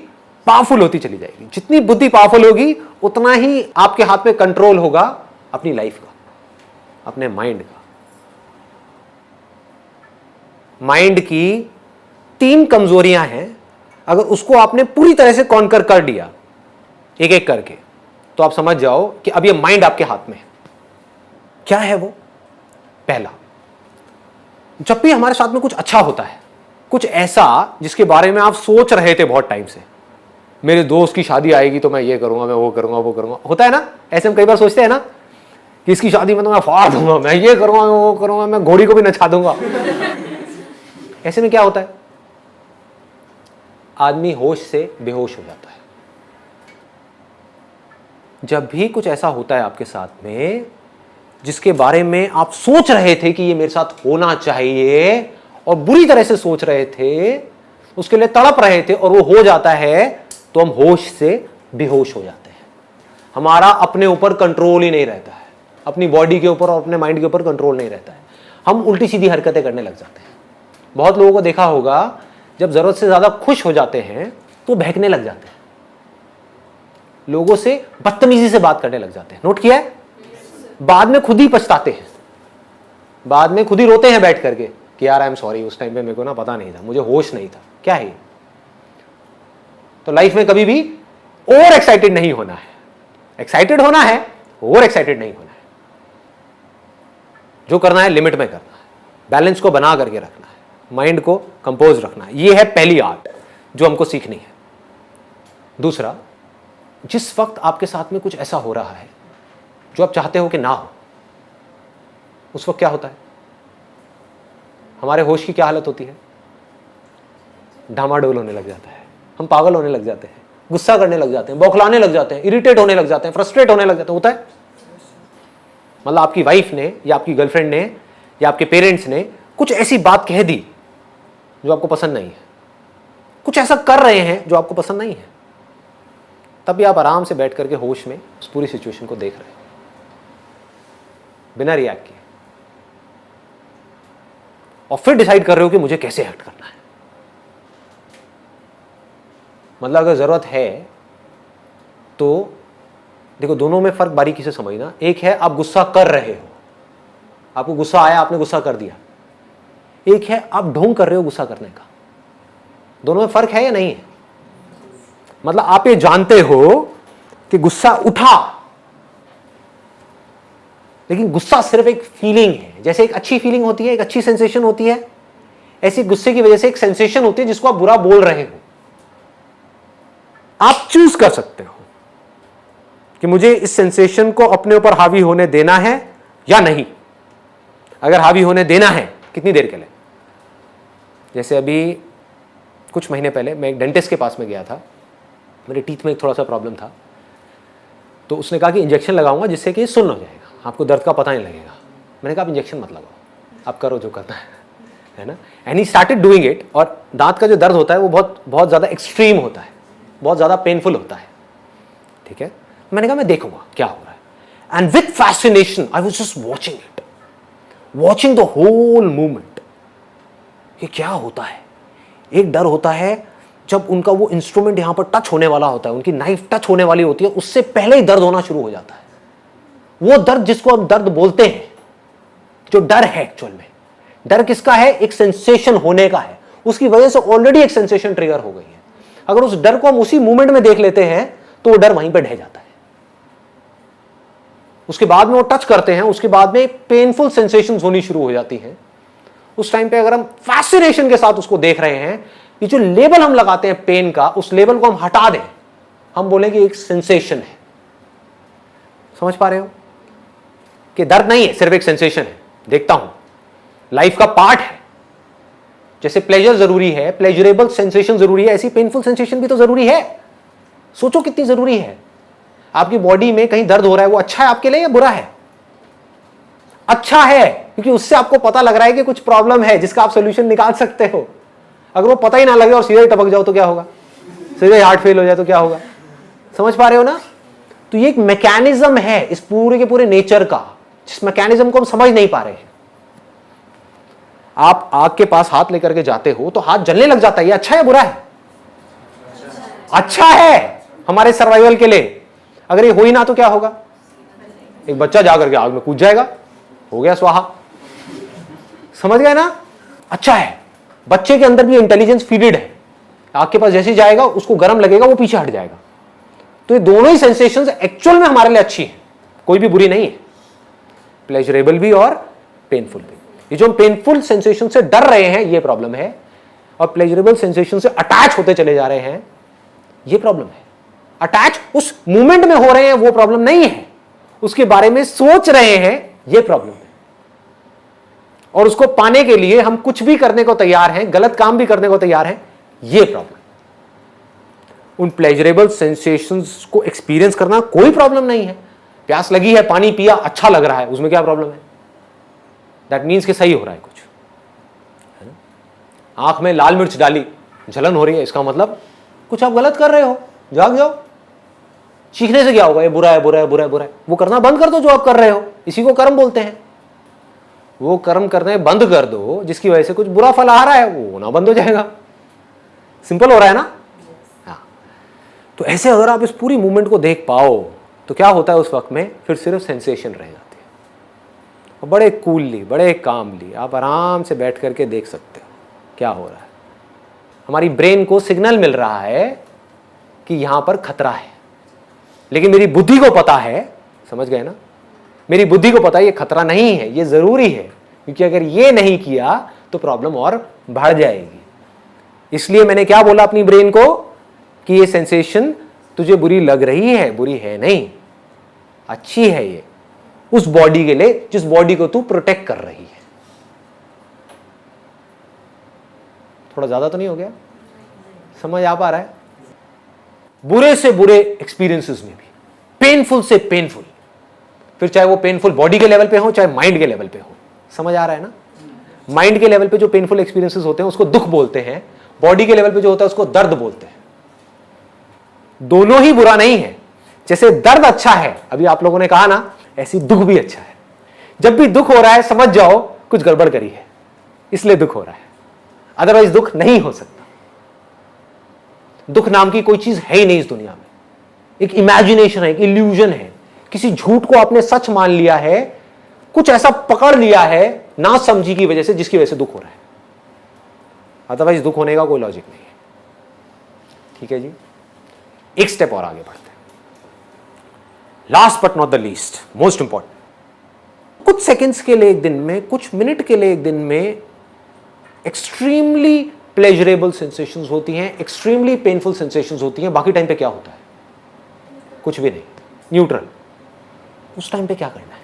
पावरफुल होती चली जाएगी। जितनी बुद्धि पावरफुल होगी उतना ही आपके हाथ में कंट्रोल होगा अपनी लाइफ का, अपने माइंड का। माइंड की 3 कमजोरियां हैं, अगर उसको आपने पूरी तरह से कॉन्कर कर दिया एक एक करके, तो आप समझ जाओ कि अब ये माइंड आपके हाथ में है। क्या है वो? पहला, जब भी हमारे साथ में कुछ अच्छा होता है, कुछ ऐसा जिसके बारे में आप सोच रहे थे बहुत टाइम से, मेरे दोस्त की शादी आएगी तो मैं ये करूंगा, मैं वो करूंगा, वो करूंगा, होता है ना? ऐसे हम कई बार सोचते हैं ना कि इसकी शादी में तो मैं फाड़ दूंगा, मैं ये करूंगा, मैं वो करूंगा, मैं घोड़ी को भी नचा दूंगा। ऐसे में क्या होता है? आदमी होश से बेहोश हो जाता है। जब भी कुछ ऐसा होता है आपके साथ में जिसके बारे में आप सोच रहे थे कि ये मेरे साथ होना चाहिए और बुरी तरह से सोच रहे थे, उसके लिए तड़प रहे थे और वो हो जाता है, तो हम होश से बेहोश हो जाते हैं। हमारा अपने ऊपर कंट्रोल ही नहीं रहता है, अपनी बॉडी के ऊपर और अपने माइंड के ऊपर कंट्रोल नहीं रहता है। हम उल्टी सीधी हरकतें करने लग जाते हैं। बहुत लोगों को देखा होगा, जब जरूरत से ज्यादा खुश हो जाते हैं तो बहकने लग जाते हैं, लोगों से बदतमीजी से बात करने लग जाते हैं। नोट किया है? बाद में खुद ही पछताते हैं, बाद में खुद ही रोते हैं बैठ करके कि यार आई एम सॉरी, उस टाइम पे मेरे को ना पता नहीं था, मुझे होश नहीं था। क्या है? तो लाइफ में कभी भी ओवर एक्साइटेड नहीं होना है। एक्साइटेड होना है, ओवर एक्साइटेड नहीं होना है। जो करना है लिमिट में करना है, बैलेंस को बना करके रखना है, माइंड को कंपोज रखना है। यह है पहली आर्ट जो हमको सीखनी है। दूसरा, जिस वक्त आपके साथ में कुछ ऐसा हो रहा है जो आप चाहते हो कि ना हो, उस वक्त क्या होता है? हमारे होश की क्या हालत होती है? डामाडोल होने लग जाता है, हम पागल होने लग जाते हैं, गुस्सा करने लग जाते हैं, बौखलाने लग जाते हैं, इरिटेट होने लग जाते हैं, फ्रस्ट्रेट होने लग जाते हैं। होता है? मतलब आपकी वाइफ ने या आपकी गर्लफ्रेंड ने या आपके पेरेंट्स ने कुछ ऐसी बात कह दी जो आपको पसंद नहीं है, कुछ ऐसा कर रहे हैं जो आपको पसंद नहीं है, तब भी आप आराम से बैठ करके होश में उस पूरी सिचुएशन को देख रहे हैं बिना रिएक्ट किए, और फिर डिसाइड कर रहे हो कि मुझे कैसे एक्ट करना है। मतलब अगर जरूरत है तो देखो, दोनों में फर्क बारीकी से समझना। एक है आप गुस्सा कर रहे हो, आपको गुस्सा आया, आपने गुस्सा कर दिया। एक है आप ढोंग कर रहे हो गुस्सा करने का। दोनों में फर्क है या नहीं है? मतलब आप ये जानते हो कि गुस्सा उठा, लेकिन गुस्सा सिर्फ एक फीलिंग है। जैसे एक अच्छी फीलिंग होती है, एक अच्छी सेंसेशन होती है, ऐसी गुस्से की वजह से एक सेंसेशन होती है जिसको आप बुरा बोल रहे हो। आप चूज कर सकते हो कि मुझे इस सेंसेशन को अपने ऊपर हावी होने देना है या नहीं। अगर हावी होने देना है, कितनी देर के लिए? जैसे अभी कुछ महीने पहले मैं एक डेंटिस्ट के पास में गया था, मेरे टीथ में एक थोड़ा सा प्रॉब्लम था, तो उसने कहा कि इंजेक्शन लगाऊंगा जिससे कि सुन्न हो जाएगा, आपको दर्द का पता नहीं लगेगा। मैंने कहा आप इंजेक्शन मत लगाओ, आप करो जो करना है ना। And he started doing it. और दांत का जो दर्द होता है वो बहुत बहुत ज़्यादा एक्सट्रीम होता है, बहुत ज़्यादा पेनफुल होता है, ठीक है। मैंने कहा मैं देखूंगा क्या हो रहा है। And with fascination I was just watching it, watching the whole movement. ये क्या होता है? एक डर होता है जब उनका वो इंस्ट्रूमेंट यहां पर टच होने वाला होता है, उनकी नाइफ टच होने वाली होती है, उससे पहले ही दर्द होना शुरू हो जाता है। वो दर्द जिसको हम दर्द बोलते हैं, जो डर है एक्चुअल में, डर किसका है? एक सेंसेशन होने का है। उसकी वजह से ऑलरेडी एक सेंसेशन ट्रिगर हो गई है। अगर उस डर को हम उसी मूवमेंट में देख लेते हैं तो वो डर वहीं पर ढह जाता है। उसके बाद में वो टच करते हैं, उसके बाद में पेनफुल सेंसेशंस होनी शुरू हो जाती हैं। उस टाइम पे अगर हम फैसिनेशन के साथ उसको देख रहे हैं, ये जो लेबल हम लगाते हैं पेन का, उस लेबल को हम हटा दें, हम बोलेंगे एक सेंसेशन है। समझ पा रहे हो कि दर्द नहीं है, सिर्फ एक सेंसेशन है। देखता हूं, लाइफ का पार्ट है। जैसे प्लेजर जरूरी है, प्लेजरेबल सेंसेशन जरूरी है, ऐसी पेनफुल सेंसेशन भी तो जरूरी है। सोचो कितनी जरूरी है। आपकी बॉडी में कहीं दर्द हो रहा है, वो अच्छा है आपके लिए या बुरा है? अच्छा है, क्योंकि उससे आपको पता लग रहा है कि कुछ प्रॉब्लम है जिसका आप सोल्यूशन निकाल सकते हो। अगर वो पता ही ना लगे और सीधे टपक जाओ तो क्या होगा, सीधे हार्ट फेल हो जाए तो क्या होगा। समझ पा रहे हो ना। तो ये एक मैकेनिज्म है इस पूरे के पूरे नेचर का, जिस मैकेनिज्म को हम समझ नहीं पा रहे हैं। आप आग के पास हाथ लेकर के जाते हो तो हाथ जलने लग जाता है, ये अच्छा है बुरा है? अच्छा है हमारे सर्वाइवल के लिए। अगर ये हो ही ना तो क्या होगा, एक बच्चा जाकर के आग में कूद जाएगा, हो गया स्वाहा। समझ गए ना। अच्छा है, बच्चे के अंदर भी इंटेलिजेंस फीडेड है, आग के पास जैसे जाएगा उसको गर्म लगेगा, वो पीछे हट जाएगा। तो ये दोनों ही सेंसेशंस एक्चुअल में हमारे लिए अच्छी है, कोई भी बुरी नहीं है, प्लेजरेबल भी और पेनफुल भी। ये जो हम पेनफुल सेंसेशन से डर रहे हैं ये प्रॉब्लम है, और प्लेजरेबल सेंसेशन से अटैच होते चले जा रहे हैं ये प्रॉब्लम है। अटैच उस मूवमेंट में हो रहे हैं वो प्रॉब्लम नहीं है, उसके बारे में सोच रहे हैं ये प्रॉब्लम है। और उसको पाने के लिए हम कुछ भी करने को तैयार हैं, गलत काम भी करने को तैयार हैं, ये प्रॉब्लम। उन प्लेजरेबल सेंसेशंस को एक्सपीरियंस करना कोई प्रॉब्लम नहीं है। प्यास लगी है, पानी पिया, अच्छा लग रहा है, उसमें क्या प्रॉब्लम है? दैट मीन्स कि सही हो रहा है कुछ, है ना। आंख में लाल मिर्च डाली, जलन हो रही है, इसका मतलब कुछ आप गलत कर रहे हो, जाग जाओ। चीखने से क्या होगा, ये बुरा है बुरा है बुरा है बुरा है, वो करना बंद कर दो जो आप कर रहे हो, इसी को कर्म बोलते हैं। वो कर्म करने बंद कर दो जिसकी वजह से कुछ बुरा फल आ रहा है, वो होना बंद हो जाएगा। सिंपल हो रहा है ना। हाँ, तो ऐसे अगर आप इस पूरी मूवमेंट को देख पाओ तो क्या होता है उस वक्त में, फिर सिर्फ सेंसेशन रह जाती है। और बड़े कूलली, बड़े कामली आप आराम से बैठ करके देख सकते हो क्या हो रहा है। हमारी ब्रेन को सिग्नल मिल रहा है कि यहां पर खतरा है, लेकिन मेरी बुद्धि को पता है, समझ गए ना, मेरी बुद्धि को पता है ये खतरा नहीं है, ये जरूरी है, क्योंकि अगर ये नहीं किया तो प्रॉब्लम और बढ़ जाएगी। इसलिए मैंने क्या बोला अपनी ब्रेन को कि ये सेंसेशन तुझे बुरी लग रही है, बुरी है नहीं, अच्छी है ये उस बॉडी के लिए जिस बॉडी को तू प्रोटेक्ट कर रही है। थोड़ा ज्यादा तो नहीं हो गया? समझ आ पा रहा है? बुरे से बुरे एक्सपीरियंसेस में भी, पेनफुल से पेनफुल, फिर चाहे वो पेनफुल बॉडी के लेवल पे हो चाहे माइंड के लेवल पे हो। समझ आ रहा है ना। माइंड के लेवल पे जो पेनफुल एक्सपीरियंसेस होते हैं उसको दुख बोलते हैं, बॉडी के लेवल पे जो होता है उसको दर्द बोलते हैं। दोनों ही बुरा नहीं है। जैसे दर्द अच्छा है, अभी आप लोगों ने कहा ना, ऐसी दुख भी अच्छा है। जब भी दुख हो रहा है समझ जाओ कुछ गड़बड़ करी है, इसलिए दुख हो रहा है, अदरवाइज दुख नहीं हो सकता। दुख नाम की कोई चीज है ही नहीं इस दुनिया में, एक इमेजिनेशन है, एक इल्यूजन है। किसी झूठ को आपने सच मान लिया है, कुछ ऐसा पकड़ लिया है ना समझी की वजह से, जिसकी वजह से दुख हो रहा है, अदरवाइज दुख होने का कोई लॉजिक नहीं है। ठीक है जी, एक स्टेप और आगे बढ़ते हैं। Last but not the least, most important, कुछ सेकेंड्स के लिए एक दिन में, कुछ मिनट के लिए एक दिन में एक्सट्रीमली प्लेजरेबल सेंसेशंस होती हैं, एक्सट्रीमली पेनफुल सेंसेशंस होती हैं। बाकी टाइम पे क्या होता है? कुछ भी नहीं, न्यूट्रल। उस टाइम पे क्या करना है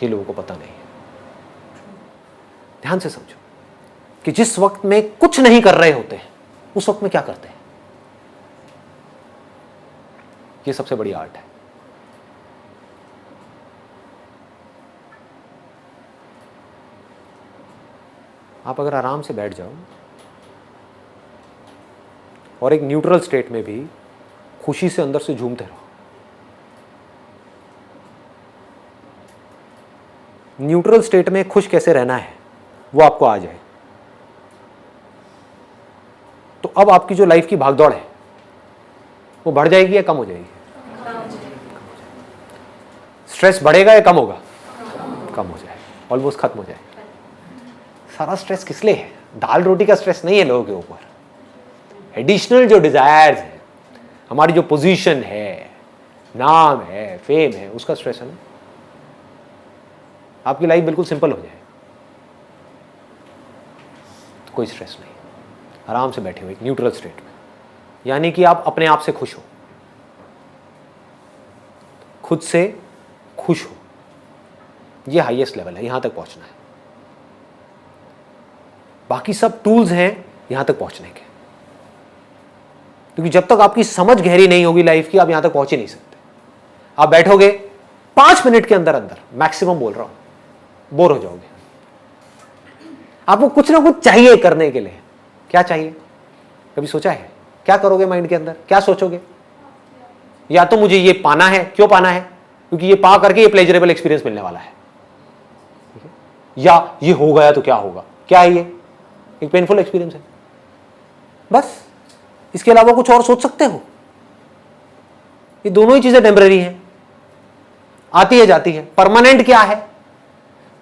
ये लोगों को पता नहीं है। ध्यान से समझो कि जिस वक्त में कुछ नहीं कर रहे होते हैं उस वक्त में क्या करते हैं। ये सबसे बड़ी आर्ट है। आप अगर आराम से बैठ जाओ और एक न्यूट्रल स्टेट में भी खुशी से अंदर से झूमते रहो। न्यूट्रल स्टेट में खुश कैसे रहना है वो आपको आ जाए तो अब आपकी जो लाइफ की भागदौड़ है वो बढ़ जाएगी या कम हो जाएगी? स्ट्रेस बढ़ेगा या कम होगा? कम हो जाएगा, ऑलमोस्ट खत्म हो जाएगा। सारा स्ट्रेस किस लिए है? दाल रोटी का स्ट्रेस नहीं है लोगों के ऊपर। एडिशनल जो डिजायर्स है, हमारी जो पोजीशन है, नाम है, फेम है, उसका स्ट्रेस है ना। आपकी लाइफ बिल्कुल सिंपल हो जाए तो कोई स्ट्रेस नहीं, आराम से बैठे हुए एक न्यूट्रल स्टेट में, यानी कि आप अपने आप से खुश हो, खुद से खुश हो। ये हाईएस्ट लेवल है, यहां तक पहुंचना है। बाकी सब टूल्स हैं यहां तक पहुंचने के, क्योंकि जब तक आपकी समझ गहरी नहीं होगी लाइफ की, आप यहां तक पहुंच ही नहीं सकते। आप बैठोगे 5 मिनट के अंदर अंदर मैक्सिमम बोल रहा हूं, बोर हो जाओगे। आपको कुछ ना कुछ चाहिए करने के लिए। क्या चाहिए? कभी सोचा है? क्या करोगे माइंड के अंदर? क्या सोचोगे? या तो मुझे ये पाना है। क्यों पाना है? क्योंकि ये पा करके ये प्लेजरेबल एक्सपीरियंस मिलने वाला है। या ये हो गया तो क्या होगा? क्या है ये? एक पेनफुल एक्सपीरियंस है। बस इसके अलावा कुछ और सोच सकते हो? ये दोनों ही चीजें टेम्पररी हैं, आती है जाती है। परमानेंट क्या है?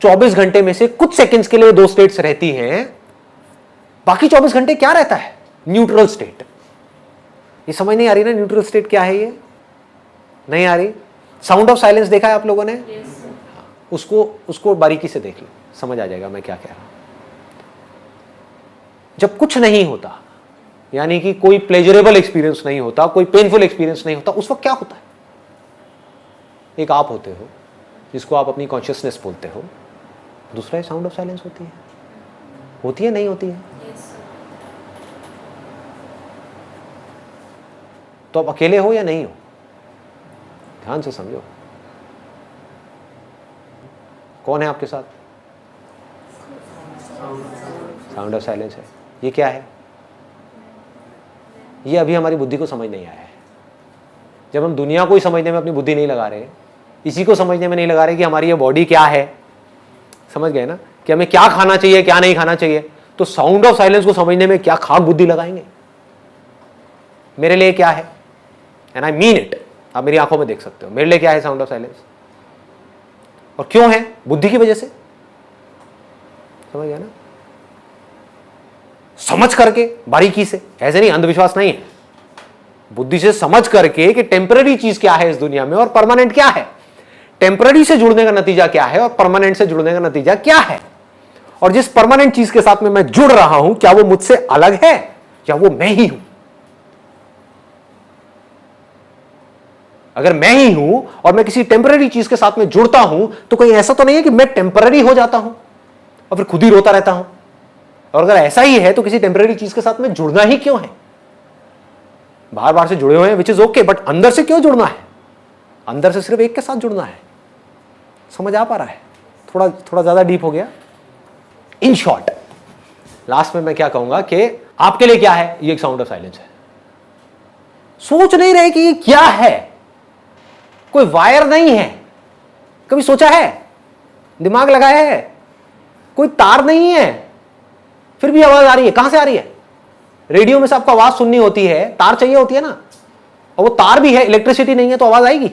24 घंटे में से कुछ सेकंड्स के लिए 2 स्टेट्स रहती हैं, बाकी 24 घंटे क्या रहता है? Neutral state. ये समझ नहीं आ रही ना न्यूट्रल स्टेट क्या है? ये नहीं आ रही। साउंड ऑफ साइलेंस देखा है आप लोगों ने? उसको बारीकी से देख लो, समझ आ जाएगा मैं क्या कह रहा हूं। जब कुछ नहीं होता, यानी कि कोई प्लेजरेबल एक्सपीरियंस नहीं होता, कोई पेनफुल एक्सपीरियंस नहीं होता, उस वक्त क्या होता है? एक आप होते हो जिसको आप अपनी कॉन्शियसनेस बोलते हो, दूसरा साउंड ऑफ साइलेंस होती है नहीं होती है? तो आप अकेले हो या नहीं हो? ध्यान से समझो, कौन है आपके साथ? साउंड ऑफ साइलेंस है। ये क्या है? ये अभी हमारी बुद्धि को समझ नहीं आया है। जब हम दुनिया को ही समझने में अपनी बुद्धि नहीं लगा रहे, इसी को समझने में नहीं लगा रहे कि हमारी ये बॉडी क्या है, समझ गए ना, कि हमें क्या खाना चाहिए क्या नहीं खाना चाहिए, तो साउंड ऑफ साइलेंस को समझने में क्या खाक बुद्धि लगाएंगे? मेरे लिए क्या है, एंड आई मीन इट, आप मेरी आंखों में देख सकते हो, मेरे लिए क्या है साउंड ऑफ साइलेंस, और क्यों है? बुद्धि की वजह से। समझ गया ना? समझ करके बारीकी से, ऐसे नहीं, अंधविश्वास नहीं है, बुद्धि से समझ करके कि टेम्पररी चीज क्या है इस दुनिया में और परमानेंट क्या है, टेम्पररी से जुड़ने का नतीजा क्या है और परमानेंट से जुड़ने का नतीजा क्या है, और जिस परमानेंट चीज के साथ में मैं जुड़ रहा हूं क्या वो मुझसे अलग है या वो मैं ही हूं? अगर मैं ही हूं और मैं किसी टेम्पररी चीज के साथ में जुड़ता हूं तो कहीं ऐसा तो नहीं है कि मैं टेम्पररी हो जाता हूं और फिर खुद ही रोता रहता हूं? और अगर ऐसा ही है तो किसी टेम्पररी चीज के साथ में जुड़ना ही क्यों है? बार बार से जुड़े हुए हैं विच इज ओके, बट अंदर से क्यों जुड़ना है? अंदर से सिर्फ एक के साथ जुड़ना है। समझ आ पा रहा है? थोड़ा ज्यादा डीप हो गया। इन शॉर्ट लास्ट में मैं क्या कहूंगा कि आपके लिए क्या है? ये एक साउंड ऑफ साइलेंस है। सोच नहीं रहे कि ये क्या है, कोई वायर नहीं है। कभी सोचा है? दिमाग लगाया है? कोई तार नहीं है, फिर भी आवाज आ रही है। कहां से आ रही है? रेडियो में से आपको आवाज सुननी होती है, तार चाहिए होती है ना, और वो तार भी है, इलेक्ट्रिसिटी नहीं है तो आवाज आएगी?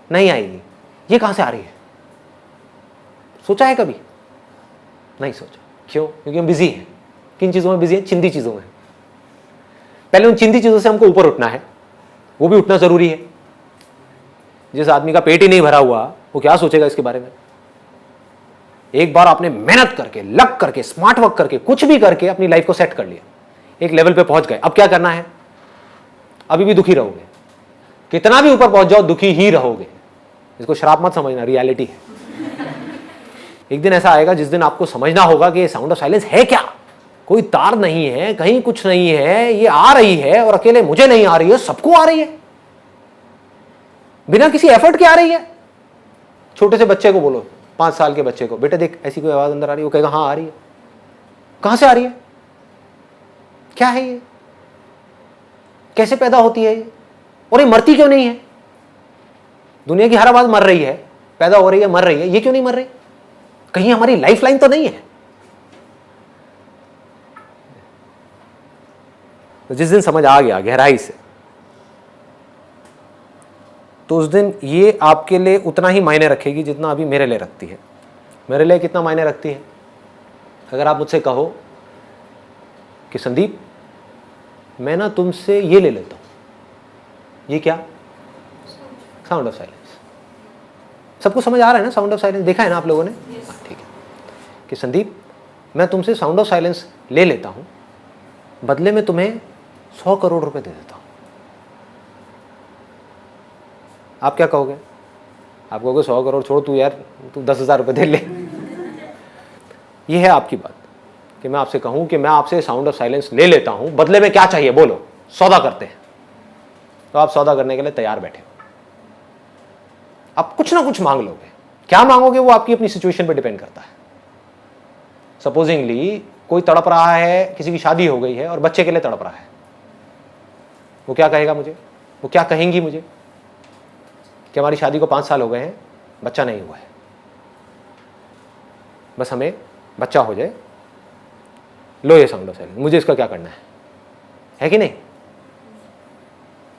नहीं आएगी। ये कहां से आ रही है? सोचा है कभी? नहीं सोचा। क्यों? क्योंकि हम बिजी हैं। किन चीजों में बिजी हैं? चिंदी चीजों में। पहले उन चिंदी चीजों से हमको ऊपर उठना है, वो भी उठना जरूरी है। जिस आदमी का पेट ही नहीं भरा हुआ वो क्या सोचेगा इसके बारे में? एक बार आपने मेहनत करके, लग करके, स्मार्ट वर्क करके, कुछ भी करके अपनी लाइफ को सेट कर लिया, एक लेवल पे पहुंच गए, अब क्या करना है? अभी भी दुखी रहोगे, कितना भी ऊपर पहुंच जाओ दुखी ही रहोगे। इसको श्राप मत समझना, रियलिटी है। एक दिन ऐसा आएगा जिस दिन आपको समझना होगा कि ये साउंड ऑफ साइलेंस है क्या? कोई तार नहीं है, कहीं कुछ नहीं है, ये आ रही है और अकेले मुझे नहीं आ रही है, सबको आ रही है, बिना किसी एफर्ट के आ रही है। छोटे से बच्चे को बोलो, 5 साल के बच्चे को, बेटा देख ऐसी कोई आवाज अंदर आ रही है, वो कहेगा हाँ आ रही है। कहां से आ रही है? क्या है ये? कैसे पैदा होती है ये? और ये मरती क्यों नहीं है? दुनिया की हर आवाज मर रही है, पैदा हो रही है, मर रही है, ये क्यों नहीं मर रही? कहीं हमारी लाइफ लाइन तो नहीं है? तो जिस दिन समझ आ गया गहराई से, तो उस दिन ये आपके लिए उतना ही मायने रखेगी जितना अभी मेरे लिए रखती है। मेरे लिए कितना मायने रखती है? अगर आप मुझसे कहो कि संदीप मैं ना तुमसे ये ले लेता हूं, ये क्या? Sound of silence. सबको समझ आ रहा है ना? साउंड ऑफ साइलेंस देखा है ना आप लोगों ने? हाँ, ठीक है। कि संदीप मैं तुमसे साउंड ऑफ साइलेंस ले लेता हूं, बदले में तुम्हें 100 करोड़ रुपए दे देता हूं। आप क्या कहोगे? आप कहोगे 100 करोड़ छोड़, तू यार तू 10,000 रुपए दे ले। ये है आपकी बात कि मैं आपसे कहूं कि मैं आपसे साउंड ऑफ साइलेंस ले लेता हूं, बदले में क्या चाहिए बोलो, सौदा करते हैं। तो आप सौदा करने के लिए तैयार बैठे, आप कुछ ना कुछ मांग लोगे। क्या मांगोगे वो आपकी अपनी सिचुएशन पे डिपेंड करता है। सपोजिंगली कोई तड़प रहा है, किसी की शादी हो गई है और बच्चे के लिए तड़प रहा है, वो क्या कहेगा मुझे, वो क्या कहेंगी मुझे कि हमारी शादी को 5 साल हो गए हैं, बच्चा नहीं हुआ है, बस हमें बच्चा हो जाए, लो ये साउंड ऑफ साइलेंस, मुझे इसका क्या करना है कि नहीं?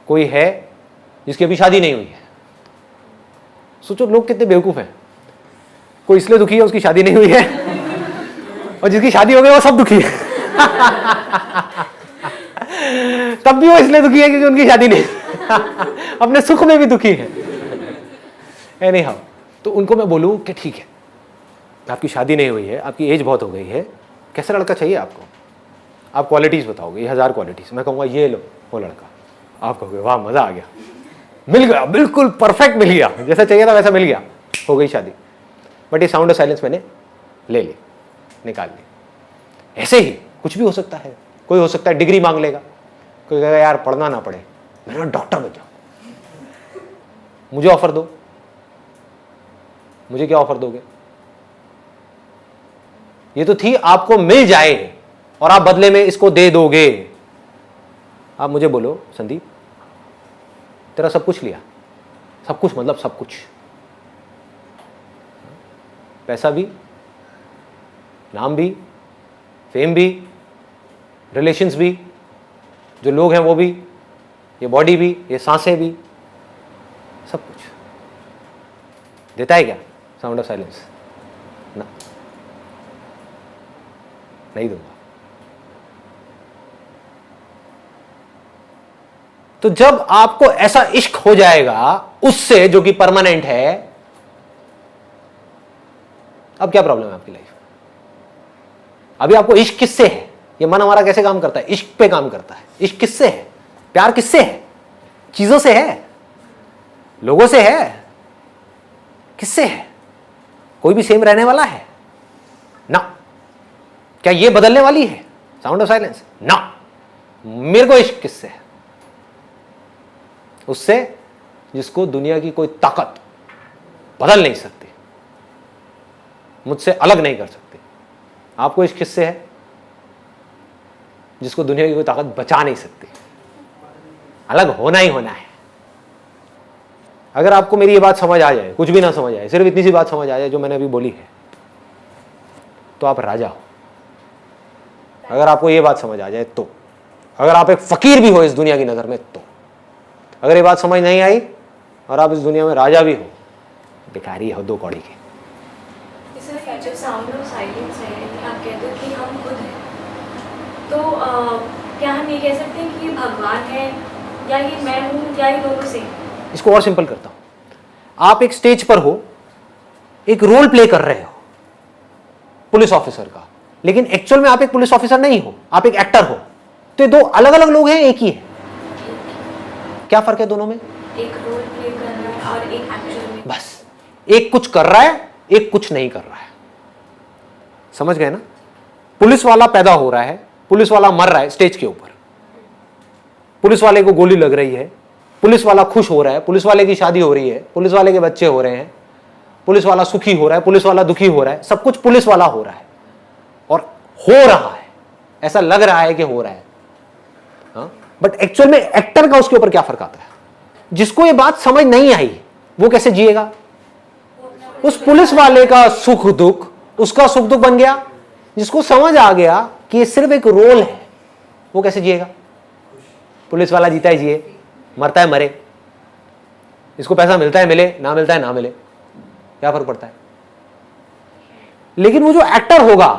कोई है जिसकी अभी शादी नहीं हुई है, सोचो लोग कितने बेवकूफ हैं। कोई इसलिए दुखी है उसकी शादी नहीं हुई है, और जिसकी शादी हो गई वो सब दुखी है। तब भी वो इसलिए दुखी है क्योंकि उनकी शादी नहीं, अपने सुख में भी दुखी है। एनी हाउ, तो उनको मैं बोलूं कि ठीक है, आपकी शादी नहीं हुई है, आपकी एज बहुत हो गई है, कैसा लड़का चाहिए आपको? आप क्वालिटीज बताओगे, ये 1000 क्वालिटीज, मैं कहूँगा ये लो वो लड़का, आप कहोगे वाह मजा आ गया, मिल गया, बिल्कुल परफेक्ट मिल गया, जैसा चाहिए था वैसा मिल गया, हो गई शादी। बट ये साउंड ऑफ साइलेंस मैंने ले ली, निकाल ली। ऐसे ही कुछ भी हो सकता है। कोई हो सकता है डिग्री मांग लेगा, कोई कहेगा यार पढ़ना ना पड़े, मेरा डॉक्टर बन जाओ, मुझे ऑफर दो। मुझे क्या ऑफर दोगे? ये तो थी आपको मिल जाए और आप बदले में इसको दे दोगे। आप मुझे बोलो संदीप, तेरा सब कुछ लिया, सब कुछ मतलब सब कुछ, पैसा भी, नाम भी, फेम भी, रिलेशंस भी, जो लोग हैं वो भी, ये बॉडी भी, ये सांसें भी, सब कुछ देता है क्या साउंड ऑफ साइलेंस? ना, नहीं दूंगा। तो जब आपको ऐसा इश्क हो जाएगा उससे जो कि परमानेंट है, अब क्या प्रॉब्लम है आपकी लाइफ? अभी आपको इश्क किससे है? ये मन हमारा कैसे काम करता है? इश्क पे काम करता है। इश्क किससे है? प्यार किससे है? चीजों से है, लोगों से है, किससे है? कोई भी सेम रहने वाला है ना? क्या ये बदलने वाली है साउंड ऑफ साइलेंस? ना। मेरे को इश्क किससे है? उससे जिसको दुनिया की कोई ताकत बदल नहीं सकती, मुझसे अलग नहीं कर सकती। आपको इश्क किससे है? जिसको दुनिया की कोई ताकत बचा नहीं सकती। अलग होना ही होना है। अगर आपको मेरी ये बात समझ आ जाए, कुछ भी ना समझ आए, सिर्फ इतनी सी बात समझ आ जाए जो मैंने अभी बोली है, तो आप राजा हो। अगर आपको ये बात समझ आ जाए तो, अगर आप एक फकीर भी हो इस दुनिया की नजर में तो, अगर ये बात समझ नहीं आई और आप इस दुनिया में राजा भी हो, भिखारी हो 2 कौड़ी के। सर जो साउंड ऑफ साइलेंस है, आप कहते हो कि हम खुद हैं, तो क्या हम ये कह सकते हैं कि ये भगवान है, या ये मैं हूँ, या ये दोनों से? इसको और सिंपल करता हूं। आप एक स्टेज पर हो, एक रोल प्ले कर रहे हो पुलिस ऑफिसर का, लेकिन एक्चुअल में आप एक पुलिस ऑफिसर नहीं हो, आप एक एक्टर हो। तो ये 2 अलग अलग लोग हैं, एक ही है। क्या फर्क है दोनों में? एक रोल प्ले कर रहा है और एक एक्चुअल में। बस, एक कुछ कर रहा है, एक कुछ नहीं कर रहा है। समझ गए ना? पुलिस वाला पैदा हो रहा है, पुलिस वाला मर रहा है स्टेज के ऊपर, पुलिस वाले को गोली लग रही है, पुलिस वाला खुश हो रहा है, पुलिस वाले की शादी हो रही है, पुलिस वाले के बच्चे हो रहे हैं, पुलिस वाला सुखी हो रहा है, पुलिस वाला दुखी हो रहा है, सब कुछ पुलिस वाला हो रहा है और हो रहा है, ऐसा लग रहा है कि हो रहा है। बट एक्चुअल में एक्टर का उसके ऊपर क्या फर्क आता है? जिसको ये बात समझ नहीं आई वो कैसे जिएगा? उस पुलिस वाले का सुख दुख उसका सुख दुख बन गया। जिसको समझ आ गया कि ये सिर्फ एक रोल है, वो कैसे जिएगा? पुलिस वाला जीता है जिए, मरता है मरे, इसको पैसा मिलता है मिले, ना मिलता है ना मिले, क्या फर्क पड़ता है? लेकिन वो जो एक्टर होगा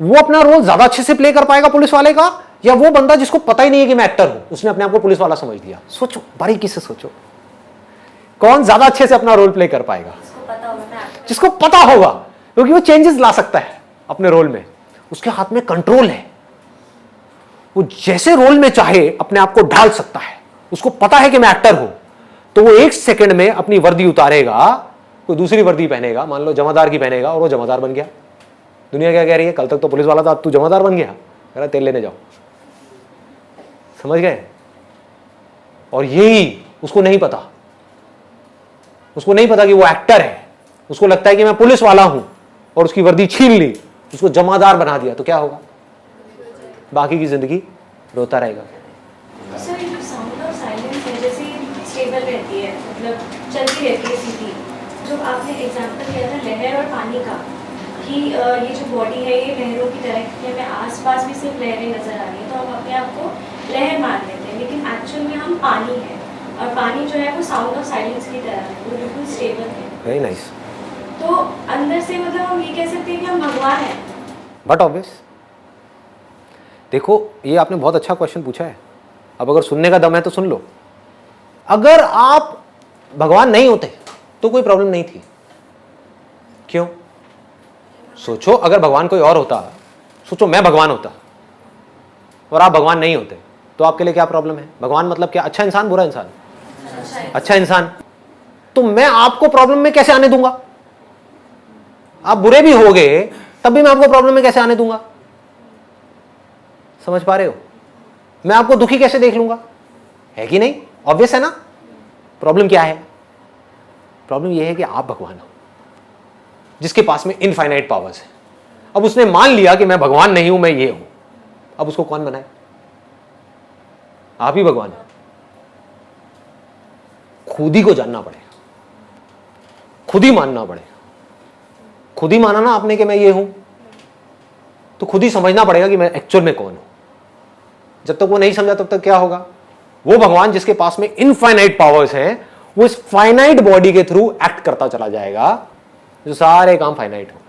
वो अपना रोल ज्यादा अच्छे से प्ले कर पाएगा पुलिस वाले का, या वो बंदा जिसको पता ही नहीं है कि मैं एक्टर हूं, उसने अपने आप को पुलिस वाला समझ लिया? सोचो, बारीकी से सोचो, कौन ज्यादा अच्छे से अपना रोल प्ले कर पाएगा? जिसको पता होगा, क्योंकि वो चेंजेस ला सकता है अपने रोल में, उसके हाथ में कंट्रोल है, वो जैसे रोल में चाहे अपने आप को ढाल सकता है। उसको पता है कि मैं एक्टर हूं, तो वो 1 सेकंड में अपनी वर्दी उतारेगा, कोई दूसरी वर्दी पहनेगा, मान लो जमादार की पहनेगा, और वो जमादार बन गया। दुनिया क्या कह रही है? कल तक तो पुलिस वाला था, अब तू जमादार बन गया, कह रहा तेल लेने जाओ। समझ गए? और यही उसको नहीं पता, उसको नहीं पता कि वो एक्टर है, उसको लगता है कि मैं पुलिस वाला हूं और उसकी वर्दी छीन ली, उसको जमादार बना दिया, तो क्या होगा? बाकी की जिंदगी रोता रहेगा। सर ये जो साउंड ऑफ साइलेंस है, जैसे स्टेबल रहती है, मतलब चलती रहती है सीधी, जो आपने एग्जांपल दिया था लहर और पानी का, कि ये जो बॉडी है ये लहरों की तरह है, हमें आसपास भी सिर्फ लहरें नज़र आ रही हैं तो हम अपने आप को लहर मान लेते हैं, लेकिन एक्चुअल में हम पानी है, और पानी जो है वो साउंड ऑफ साइलेंस की तरह है, वो बिल्कुल स्टेबल है। Very nice. तो अंदर से मतलब हम ये कह सकते हैं कि हम भगवान हैं। बट ऑब्वियस, देखो ये आपने बहुत अच्छा क्वेश्चन पूछा है। अब अगर सुनने का दम है तो सुन लो। अगर आप भगवान नहीं होते तो कोई प्रॉब्लम नहीं थी। क्यों? सोचो, अगर भगवान कोई और होता, सोचो मैं भगवान होता और आप भगवान नहीं होते, तो आपके लिए क्या प्रॉब्लम है? भगवान मतलब क्या? अच्छा इंसान, बुरा इंसान? अच्छा इंसान। तो मैं आपको प्रॉब्लम में कैसे आने दूंगा? आप बुरे भी होगे तब भी मैं आपको प्रॉब्लम में कैसे आने दूंगा? समझ पा रहे हो? मैं आपको दुखी कैसे देख लूंगा? है कि नहीं? ऑब्वियस है ना। प्रॉब्लम क्या है? प्रॉब्लम यह है कि आप भगवान हो जिसके पास में इनफाइनाइट पावर्स है। अब उसने मान लिया कि मैं भगवान नहीं हूं, मैं ये हूं। अब उसको कौन बनाए? आप ही भगवान हो। खुद ही को जानना पड़ेगा, खुद ही मानना पड़ेगा। खुद ही माना ना आपने कि मैं ये हूं, तो खुद ही समझना पड़ेगा कि मैं एक्चुअल में कौन हूं। जब तक वो नहीं समझा तब तक क्या होगा? वो भगवान जिसके पास में इनफाइनाइट पावर्स हैं, वो इस फाइनाइट बॉडी के थ्रू एक्ट करता चला जाएगा, जो सारे काम फाइनाइट हो गए।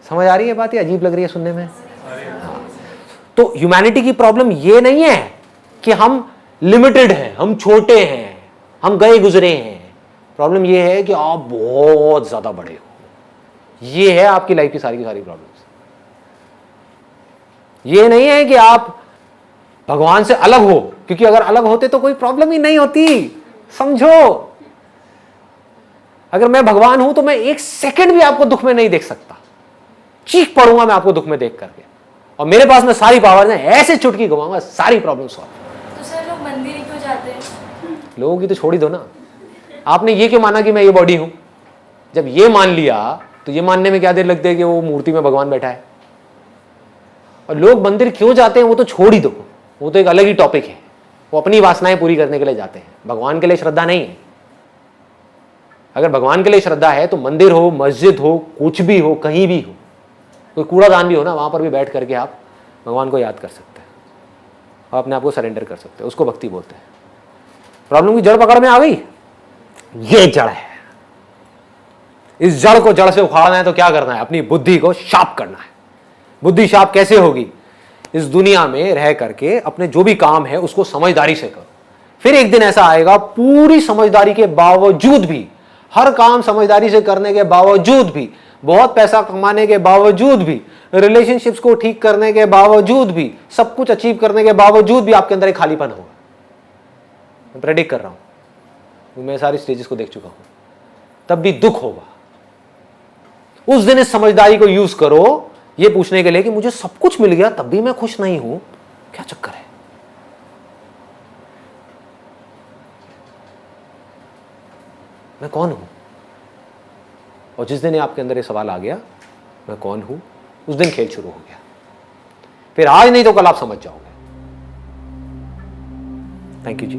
समझ आ रही है बात? ये अजीब लग रही है सुनने में? हाँ। तो ह्यूमैनिटी की प्रॉब्लम ये नहीं है कि हम लिमिटेड हैं, हम छोटे हैं, हम गए गुजरे हैं। प्रॉब्लम ये है कि आप बहुत ज्यादा बड़े हो। ये है आपकी लाइफ की सारी प्रॉब्लम्स। ये नहीं है कि आप भगवान से अलग हो, क्योंकि अगर अलग होते तो कोई प्रॉब्लम ही नहीं होती। समझो, अगर मैं भगवान हूं तो मैं एक सेकंड भी आपको दुख में नहीं देख सकता। चीख पड़ूंगा मैं आपको दुख में देख करके, और मेरे पास में सारी पावर है, ऐसे चुटकी घुमाऊंगा, सारी प्रॉब्लम सॉल्व। तो सर लोग मंदिर ही क्यों जाते हैं? लोगों की तो छोड़ ही दो ना। आपने ये क्यों माना कि मैं ये बॉडी हूं? जब ये मान लिया तो ये मानने में क्या देर लगती है कि वो मूर्ति में भगवान बैठा है। और लोग मंदिर क्यों जाते हैं वो तो छोड़ ही दो, वो तो एक अलग ही टॉपिक है। वो अपनी वासनाएं पूरी करने के लिए जाते हैं, भगवान के लिए श्रद्धा नहीं है। अगर भगवान के लिए श्रद्धा है तो मंदिर हो, मस्जिद हो, कुछ भी हो, कहीं भी हो, कोई कूड़ादान भी हो ना, वहां पर भी बैठ करके आप भगवान को याद कर सकते हैं और अपने आप को सरेंडर कर सकते हैं। उसको भक्ति बोलते हैं। प्रॉब्लम की जड़ पकड़ में आ गई। ये जड़ है। इस जड़ को जड़ से उखाड़ना है तो क्या करना है? अपनी बुद्धि को शार्प करना है। बुद्धि शार्प कैसे होगी? इस दुनिया में रह करके अपने जो भी काम है उसको समझदारी से करो। फिर एक दिन ऐसा आएगा, पूरी समझदारी के बावजूद भी, हर काम समझदारी से करने के बावजूद भी, बहुत पैसा कमाने के बावजूद भी, रिलेशनशिप्स को ठीक करने के बावजूद भी, सब कुछ अचीव करने के बावजूद भी आपके अंदर एक खालीपन होगा। मैं प्रेडिक्ट कर रहा हूं, मैं सारी स्टेजेस को देख चुका हूं। तब भी दुख होगा। उस दिन इस समझदारी को यूज करो ये पूछने के लिए कि मुझे सब कुछ मिल गया तब भी मैं खुश नहीं हूं, क्या चक्कर है? मैं कौन हूं? और जिस दिन आपके अंदर ये सवाल आ गया, मैं कौन हूं, उस दिन खेल शुरू हो गया। फिर आज नहीं तो कल आप समझ जाओगे। Thank you ji.